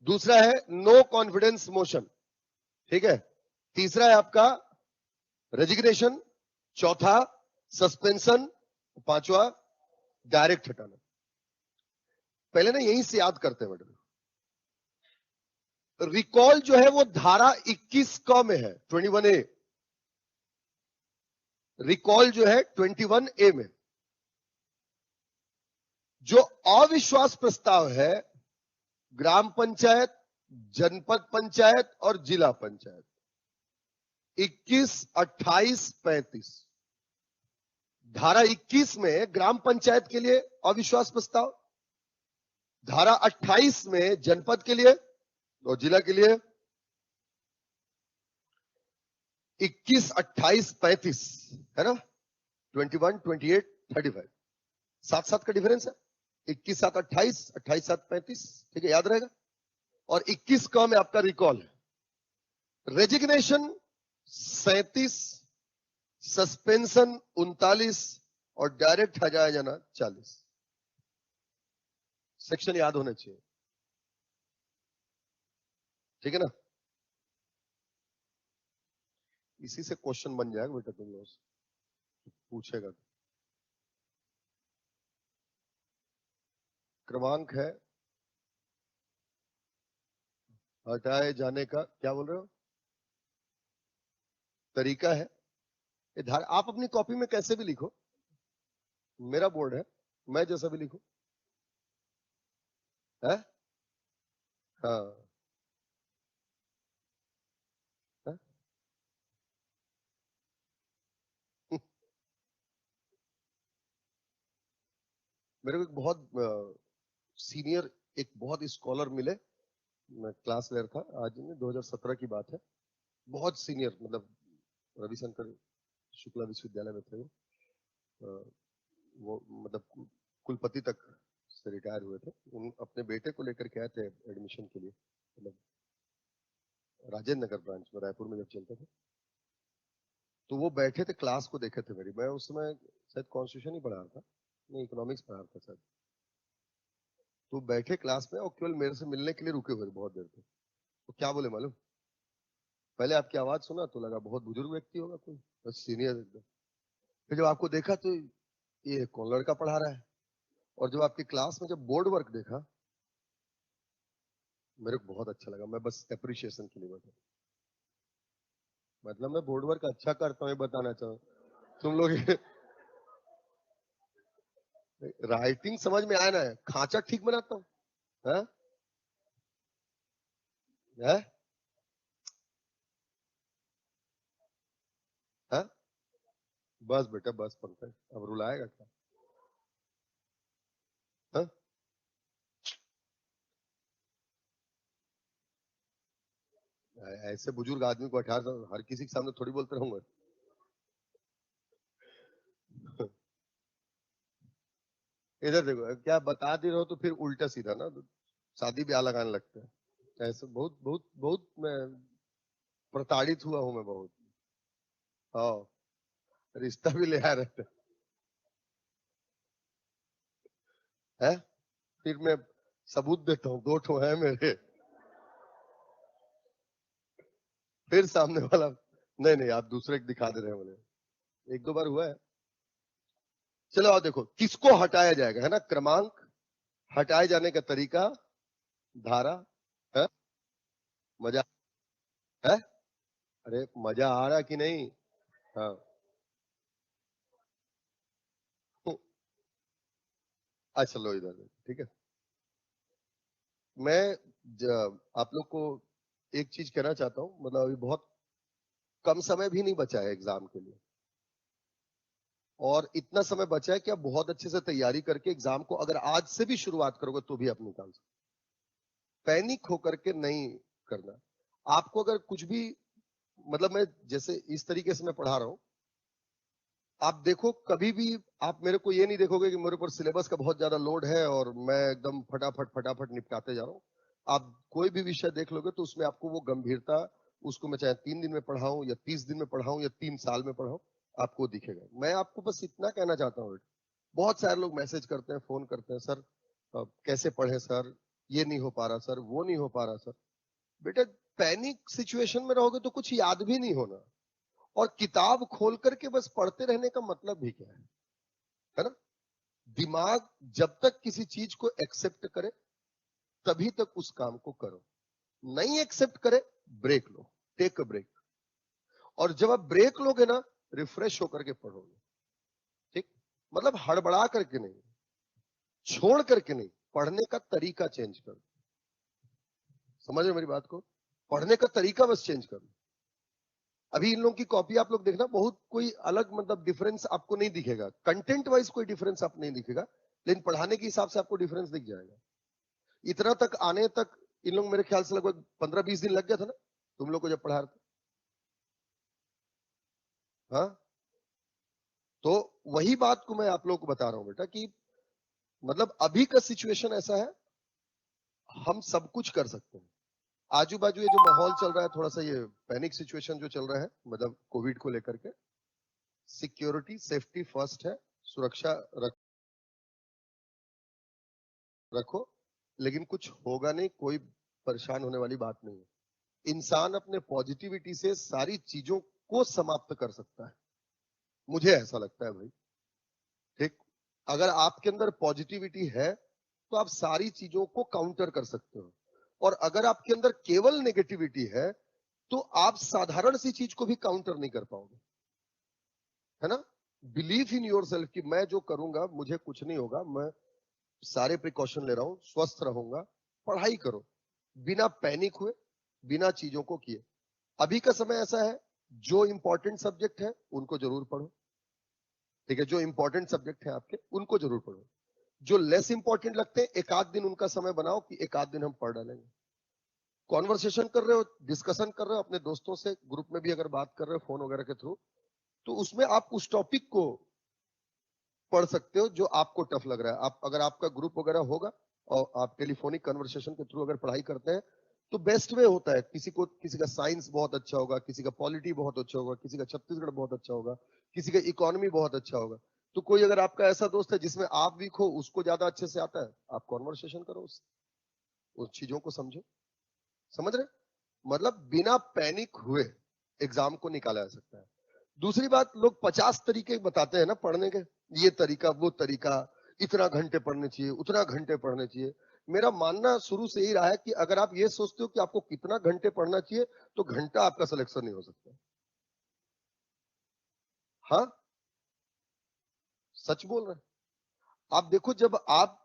दूसरा है नो कॉन्फिडेंस मोशन, ठीक है। तीसरा है आपका रेजिग्नेशन, चौथा सस्पेंशन, पांचवा डायरेक्ट हटाना। पहले ना यहीं से याद करते हैं मैडम। रिकॉल जो है वो धारा 21 क में है, 21A। रिकॉल जो है 21A में। जो अविश्वास प्रस्ताव है ग्राम पंचायत, जनपद पंचायत और जिला पंचायत, 21, 28, 35। धारा 21 में ग्राम पंचायत के लिए अविश्वास प्रस्ताव, धारा 28 में जनपद के लिए और जिला के लिए 21, 28, 35 है ना, 21, 28, 35 7 का डिफरेंस है। 21 7 28, 28 7 35, ठीक है, याद रहेगा। और 21 का में आपका रिकॉल है। रेजिग्नेशन 37, सस्पेंशन 39 और डायरेक्ट हटाया जाना 40। सेक्शन याद होने चाहिए, ठीक है ना। इसी से क्वेश्चन बन जाएगा बेटा, तुम लोग पूछेगा। क्रमांक है हटाए जाने का, क्या बोल रहे हो, तरीका है। धारा आप अपनी कॉपी में कैसे भी लिखो, मेरा बोर्ड है, मैं जैसा भी लिखूं है। हाँ है? मेरे को एक बहुत सीनियर, एक बहुत स्कॉलर मिले, मैं क्लास ले रहा था आज में, 2017 की बात है। बहुत सीनियर, मतलब रविशंकर शुक्ला विश्वविद्यालय में थे वो। वो मतलब कुलपति तक से रिटायर हुए थे। उन अपने बेटे को लेकर के आए थे एडमिशन के लिए, मतलब राजेंद्र नगर ब्रांच में, रायपुर में जब चलते थे। तो वो बैठे थे, क्लास को देखे थे मेरी। मैं उस समय शायद कॉन्स्टिट्यूशन ही पढ़ा रहा था, नहीं इकोनॉमिक्स पढ़ा रहा था शायद। तो बैठे क्लास में और केवल मेरे से मिलने के लिए रुके हुए बहुत देर तक। तो क्या बोले मालूम, पहले आपकी आवाज सुना तो लगा बहुत बुजुर्ग व्यक्ति होगा कोई, बस सीनियर एकदम। फिर जब आपको देखा तो ये कौन लड़का पढ़ा रहा है, और जब आपकी क्लास में जब बोर्ड वर्क देखा, मेरे को बहुत अच्छा लगा। मैं बस अप्रिशिएशन के लिए बैठा, मतलब मैं बोर्ड वर्क अच्छा करता हूँ ये बताना चाहूँ तुम लोग। राइटिंग समझ में आया ना, खांचा ठीक बनाता हूँ। हाँ? हाँ? हाँ? बस बेटा बस, पंकज अब रुलाएगा क्या। हाँ? ऐसे बुजुर्ग आदमी को 18 हर किसी के सामने थोड़ी बोलते रहूंगा। इधर देखो, क्या बता दे रहे हो तो फिर उल्टा सीधा ना, तो शादी ब्याह लगाने लगते हैं। ऐसे बहुत बहुत बहुत मैं प्रताड़ित हुआ हूं मैं बहुत। हाँ, रिश्ता भी ले आ रहता है। फिर मैं सबूत देता हूँ, 2 ठो है मेरे। फिर सामने वाला, नहीं नहीं आप दूसरे को दिखा दे रहे हैं मुझे, 1 2 बार हुआ है। चलो आओ देखो, किसको हटाया जाएगा, है ना। क्रमांक, हटाए जाने का तरीका, धारा है। मजा है, अरे मजा आ रहा कि नहीं। हाँ, अच्छा लो इधर, ठीक है। मैं आप लोग को एक चीज कहना चाहता हूँ, मतलब अभी बहुत कम समय भी नहीं बचा है एग्जाम के लिए, और इतना समय बचा है कि आप बहुत अच्छे से तैयारी करके एग्जाम को अगर आज से भी शुरुआत करोगे तो भी आप निकाल सकते। पैनिक होकर के नहीं करना। आपको अगर कुछ भी, मतलब मैं जैसे इस तरीके से मैं पढ़ा रहा हूं, आप देखो कभी भी आप मेरे को ये नहीं देखोगे कि मेरे ऊपर सिलेबस का बहुत ज्यादा लोड है और मैं एकदम फटाफट फटाफट निपटाते जा रहा हूँ। आप कोई भी विषय देख लोगे तो उसमें आपको वो गंभीरता, उसको मैं चाहे 3 दिन में पढ़ाऊं या 30 दिन में पढ़ाऊं या 3 साल में पढ़ाऊं, आपको दिखेगा। मैं आपको बस इतना कहना चाहता हूँ। बहुत सारे लोग मैसेज करते हैं, फोन करते हैं, सर कैसे पढ़े सर, ये नहीं हो पा रहा सर, वो नहीं हो पा रहा सर। बेटा पैनिक सिचुएशन में रहोगे तो कुछ याद भी नहीं होना, और किताब खोल करके बस पढ़ते रहने का मतलब भी क्या है ना? दिमाग जब तक किसी चीज को एक्सेप्ट करे तभी तक उस काम को करो, नहीं एक्सेप्ट करे ब्रेक लो, टेक अ ब्रेक। और जब आप ब्रेक लोगे ना, रिफ्रेश होकर के पढ़ोगे, ठीक? मतलब हड़बड़ा करके नहीं, छोड़ करके नहीं, पढ़ने का तरीका चेंज करो। समझ रहे मेरी बात को? पढ़ने का तरीका बस चेंज करो। अभी इन लोगों की कॉपी आप लोग देखना, बहुत कोई अलग मतलब डिफरेंस आपको नहीं दिखेगा, कंटेंट वाइज कोई डिफरेंस आप नहीं दिखेगा, लेकिन पढ़ाने के हिसाब से आपको डिफरेंस दिख जाएगा। इतना तक आने तक इन लोग मेरे ख्याल से लगभग 15-20 दिन लग गया था ना तुम लोग को जब पढ़ा रहे थे? हाँ, तो वही बात को मैं आप लोग को बता रहा हूं बेटा कि मतलब अभी का सिचुएशन ऐसा है, हम सब कुछ कर सकते हैं। आजू बाजू ये जो माहौल चल रहा है, थोड़ा सा ये पैनिक सिचुएशन जो चल रहा है, मतलब कोविड को लेकर के, सिक्योरिटी सेफ्टी फर्स्ट है, सुरक्षा रखो, लेकिन कुछ होगा नहीं, कोई परेशान होने वाली बात नहीं है। इंसान अपने पॉजिटिविटी से सारी चीजों को समाप्त कर सकता है, मुझे ऐसा लगता है भाई, ठीक? अगर आपके अंदर पॉजिटिविटी है तो आप सारी चीजों को काउंटर कर सकते हो, और अगर आपके अंदर केवल नेगेटिविटी है तो आप साधारण सी चीज को भी काउंटर नहीं कर पाओगे, है ना? बिलीव इन योर सेल्फ कि मैं जो करूंगा मुझे कुछ नहीं होगा, मैं सारे प्रिकॉशन ले रहा हूं, स्वस्थ रहूंगा। पढ़ाई करो बिना पैनिक हुए, बिना चीजों को किए। अभी का समय ऐसा है, जो इंपॉर्टेंट सब्जेक्ट है उनको जरूर पढ़ो, ठीक है? जो इंपॉर्टेंट सब्जेक्ट है आपके उनको जरूर पढ़ो। जो लेस इंपॉर्टेंट लगते हैं, एक आध दिन उनका समय बनाओ कि एक आध दिन हम पढ़ डालेंगे। कॉन्वर्सेशन कर रहे हो, डिस्कशन कर रहे हो अपने दोस्तों से, ग्रुप में भी अगर बात कर रहे हो फोन वगैरह के थ्रू, तो उसमें आप उस टॉपिक को पढ़ सकते हो जो आपको टफ लग रहा है। आप अगर आपका ग्रुप वगैरह होगा और आप टेलीफोनिक कन्वर्सेशन के थ्रू अगर पढ़ाई करते हैं तो बेस्ट वे होता है। किसी का साइंस बहुत अच्छा होगा, किसी का पॉलिटी बहुत अच्छा होगा, किसी का छत्तीसगढ़ बहुत अच्छा होगा, किसी का इकोनॉमी बहुत अच्छा होगा। तो कोई अगर आपका ऐसा दोस्त है जिसमें आप वीक हो, उसको ज्यादा अच्छे से आता है, आप कॉन्वर्सेशन करो उससे, उस चीजों को समझो। समझ रहे? मतलब बिना पैनिक हुए एग्जाम को निकाला जा सकता है। दूसरी बात, लोग 50 तरीके बताते हैं ना पढ़ने के, ये तरीका वो तरीका, इतना घंटे पढ़ने चाहिए, उतना घंटे पढ़ने चाहिए। मेरा मानना शुरू से ही रहा है कि अगर आप ये सोचते हो कि आपको कितना घंटे पढ़ना चाहिए, तो घंटा आपका सिलेक्शन नहीं हो सकता। हाँ, सच बोल रहे हैं। आप देखो, जब आप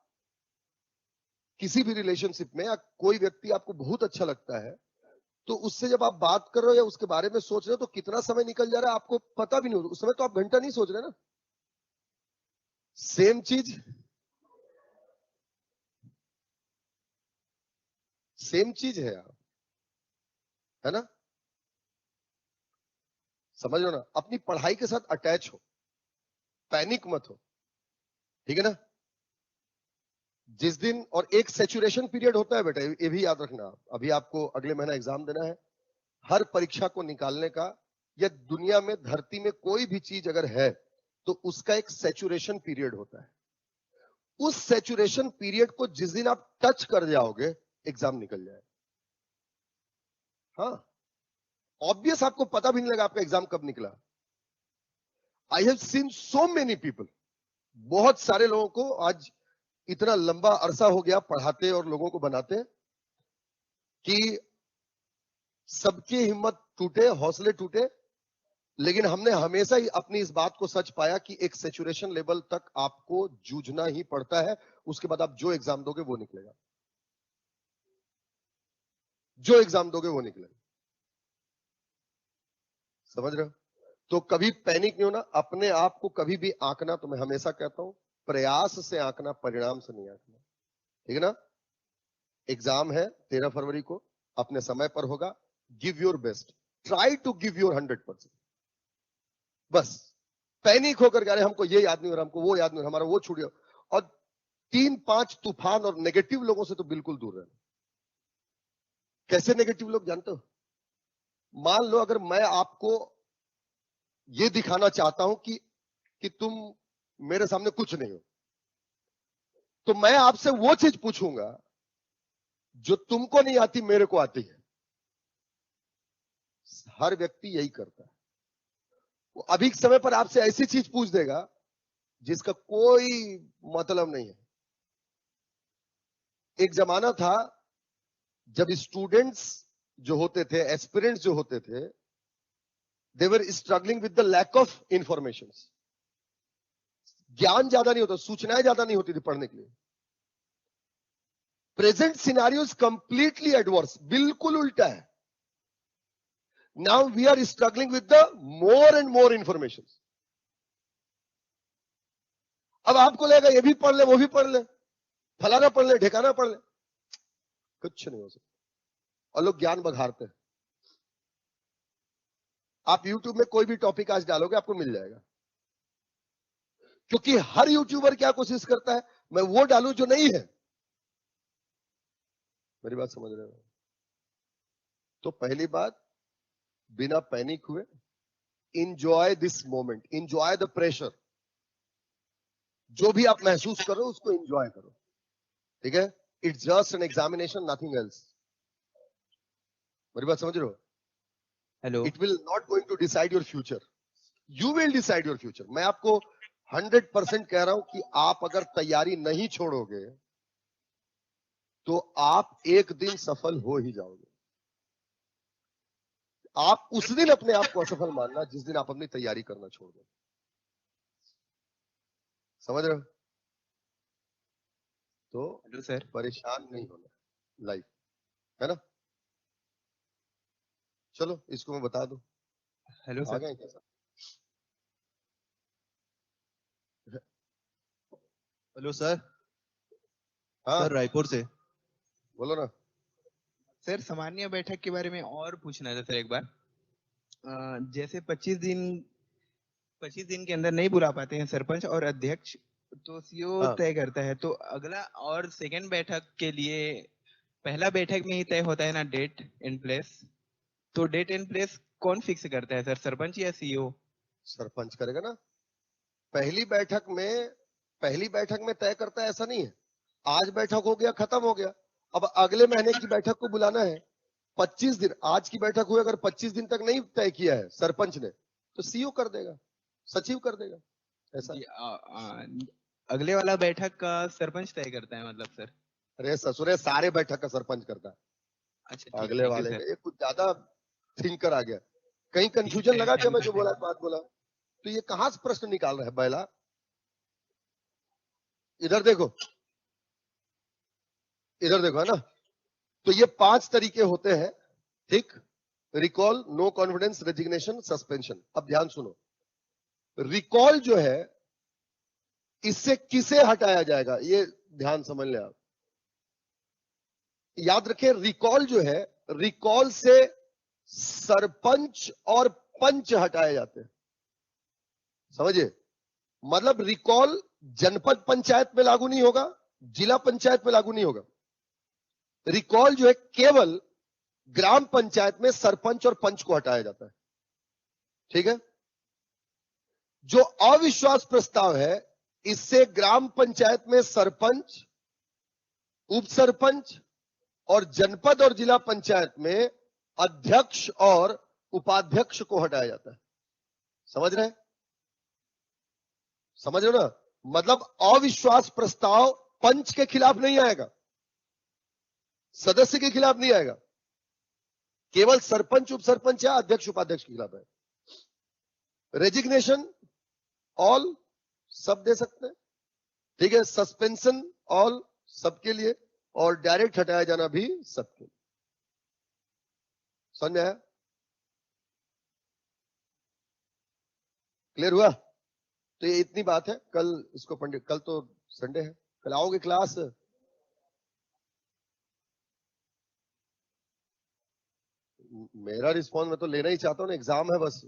किसी भी रिलेशनशिप में या कोई व्यक्ति आपको बहुत अच्छा लगता है, तो उससे जब आप बात कर रहे हो या उसके बारे में सोच रहे हो, तो कितना समय निकल जा रहा है आपको पता भी नहीं होता। उस समय तो आप घंटा नहीं सोच रहे ना। सेम चीज, सेम चीज है यार, है ना? समझ लो ना, अपनी पढ़ाई के साथ अटैच हो, पैनिक मत हो, ठीक है ना? जिस दिन, और एक सेचुरेशन पीरियड होता है बेटा, ये भी याद रखना। अभी आपको अगले महीना एग्जाम देना है, हर परीक्षा को निकालने का, या दुनिया में धरती में कोई भी चीज अगर है तो उसका एक सेचुरेशन पीरियड होता है। उस सेचुरेशन पीरियड को जिस दिन आप टच कर जाओगे, एग्जाम निकल जाए। हाँ, ऑब्वियस, आपको पता भी नहीं लगा आपका एग्जाम कब निकला। I have seen so many people, बहुत सारे लोगों को आज इतना लंबा अरसा हो गया पढ़ाते और लोगों को बनाते कि सबकी हिम्मत टूटे, हौसले टूटे, लेकिन हमने हमेशा ही अपनी इस बात को सच पाया कि एक सेचुरेशन लेवल तक आपको जूझना ही पड़ता है। उसके बाद आप जो एग्जाम दोगे वो निकलेगा, जो एग्जाम दोगे वो निकलेगा। समझ रहे हो? तो कभी पैनिक नहीं होना, अपने आप को कभी भी आंकना, तो मैं हमेशा कहता हूं, प्रयास से आंकना, परिणाम से नहीं आंकना, ठीक है ना? एग्जाम है 13 फरवरी को, अपने समय पर होगा, give your best, try to give your 100%। बस पैनिक होकर के, अरे हमको ये याद नहीं हो रहा, हमको वो याद नहीं हो रहा, हमारा वो छूट गया, और 3-5 तूफान और नेगेटिव लोगों से तो बिल्कुल दूर रहना। कैसे नेगेटिव लोग जानते हो? मान लो अगर मैं आपको ये दिखाना चाहता हूं कि तुम मेरे सामने कुछ नहीं हो, तो मैं आपसे वो चीज पूछूंगा जो तुमको नहीं आती, मेरे को आती है। हर व्यक्ति यही करता है। वो अभी के समय पर आपसे ऐसी चीज पूछ देगा जिसका कोई मतलब नहीं है। एक जमाना था जब स्टूडेंट्स जो होते थे, एस्पिरेंट्स जो होते थे, they were struggling with the lack of information. ज्ञान ज्यादा नहीं होता, सूचनाएं ज्यादा नहीं होती थी पढ़ने के लिए। Present scenario is completely adverse, बिल्कुल उल्टा है। Now we are struggling with the more and more information. अब आपको लगेगा ये भी पढ़ ले, वो भी पढ़ ले, फलाना पढ़ ले, ढेकाना पढ़ ले, कुछ नहीं हो सकता। और लोग ज्ञान बघारते हैं। आप YouTube में कोई भी टॉपिक आज डालोगे आपको मिल जाएगा, क्योंकि हर यूट्यूबर क्या कोशिश करता है, मैं वो डालूं जो नहीं है। मेरी बात समझ रहे हो? तो पहली बात, बिना पैनिक हुए enjoy this moment, enjoy the pressure. जो भी आप महसूस करो उसको इंजॉय करो, ठीक है? It's just an examination, nothing else. मेरी बात समझ रहे हो? Hello, it will not going to decide your future, you will decide your future. मैं आपको 100% कह रहा हूं कि आप अगर तैयारी नहीं छोड़ोगे तो आप एक दिन सफल हो ही जाओगे। आप उस दिन अपने आप को असफल मानना जिस दिन आप अपनी तैयारी करना छोड़ दो। समझ रहे हो? तो हेलो सर। परेशान नहीं होना, लाइफ है ना। चलो इसको मैं बता दूं, हेलो आ सर। गए कैसा? Hello sir. हाँ सर रायपुर से। बोलो ना। सर सामान्य बैठक के बारे में और पूछना था सर एक बार। जैसे 25 दिन के अंदर नहीं बुला पाते हैं सरपंच और अध्यक्ष, तो सीओ हाँ तय करता है। तो अगला और सेकंड बैठक के लिए पहला बैठक में ही तय होता है ना डेट इन प्लेस। तो डेट इन प्लेस कौन फिक्स करता है सर, सरपंच या सीओ? सरपंच करेगा ना। पहली बैठक में तय करता है ऐसा नहीं है। आज बैठक हो गया, खत्म हो गया, अब अगले महीने की बैठक को बुलाना है। 25 दिन, आज की बैठक हुई, अगर 25 दिन तक नहीं तय किया है सरपंच ने तो सीओ कर देगा, सचिव कर देगा, ऐसा है। जी, अगले वाला बैठक का सरपंच तय करता है मतलब सर? अरे ससुरे, सारे बैठक का सरपंच करता है। अच्छा ठीक, अगले थैंक यू वाले सर। का ये कुछ ज्यादा थिंकर आ गया, कहीं ठीक कंफ्यूजन है, लगा दिया थैंक मैं यू जो सर। बोला, बात बोला तो ये कहां से प्रश्न निकाल रहा है बैला। इधर देखो, इधर देखो, है ना। तो ये 5 तरीके होते हैं, ठीक? Recall, no confidence, resignation, suspension. अब ध्यान सुनो, रिकॉल जो है इससे किसे हटाया जाएगा ये ध्यान समझ ले आप। याद रखें, रिकॉल जो है, रिकॉल से सरपंच और पंच हटाए जाते हैं। समझिए, मतलब रिकॉल जनपद पंचायत में लागू नहीं होगा, जिला पंचायत में लागू नहीं होगा। रिकॉल जो है केवल ग्राम पंचायत में सरपंच और पंच को हटाया जाता है, ठीक है? जो अविश्वास प्रस्ताव है, इससे ग्राम पंचायत में सरपंच, उप सरपंच और जनपद और जिला पंचायत में अध्यक्ष और उपाध्यक्ष को हटाया जाता है। समझ रहे हैं? समझ रहे हो ना? मतलब अविश्वास प्रस्ताव पंच के खिलाफ नहीं आएगा, सदस्य के खिलाफ नहीं आएगा, केवल सरपंच, उप सरपंच या अध्यक्ष उपाध्यक्ष के खिलाफ है। रेजिग्नेशन ऑल, सब दे सकते हैं, ठीक है? सस्पेंशन ऑल, सबके लिए, और डायरेक्ट हटाया जाना भी सबके लिए। समझ में आया? क्लियर हुआ? तो ये इतनी बात है। कल इसको पंडित, कल तो संडे है, कल आओगे क्लास? मेरा रिस्पॉन्स मैं तो लेना ही चाहता हूं ना, एग्जाम है बस।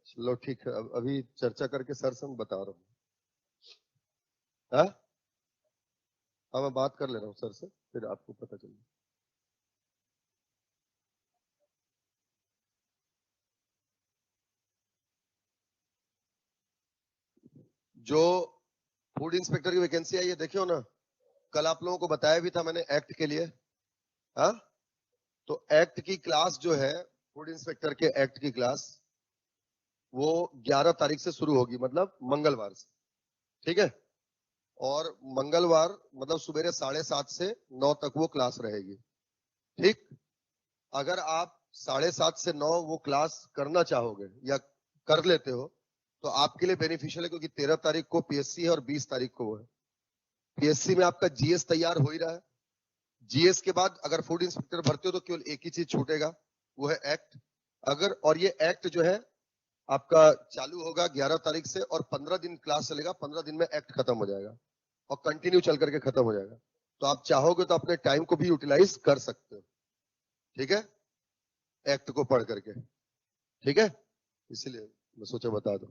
चलो ठीक है, अभी चर्चा करके सर से मैं बता रहा हूँ। हाँ हाँ, मैं बात कर ले रहा हूँ सर से, फिर आपको पता चलेगा। जो फूड इंस्पेक्टर की वैकेंसी आई है, देखियो ना, कल आप लोगों को बताया भी था मैंने एक्ट के लिए, हाँ? तो एक्ट की क्लास जो है, फूड इंस्पेक्टर के एक्ट की क्लास, वो 11 तारीख से शुरू होगी, मतलब मंगलवार से, ठीक है? और मंगलवार मतलब सुबह 7:30 से 9 तक वो क्लास रहेगी, ठीक? अगर आप 7:30 से 9 वो क्लास करना चाहोगे या कर लेते हो तो आपके लिए बेनिफिशियल है, क्योंकि 13 तारीख को पीएससी है और 20 तारीख को वो है। पीएससी में आपका जीएस तैयार हो ही रहा है। जीएस के बाद अगर फूड इंस्पेक्टर भरते हो तो केवल एक ही चीज छूटेगा, वो है एक्ट। अगर, और ये एक्ट जो है आपका चालू होगा 11 तारीख से और 15 दिन क्लास चलेगा, 15 दिन में एक्ट खत्म हो जाएगा और कंटिन्यू चल करके खत्म हो जाएगा। तो आप चाहोगे तो अपने टाइम को भी यूटिलाइज कर सकते हो, ठीक है, एक्ट को पढ़ करके, ठीक है? इसलिए मैं सोचा बता दूं।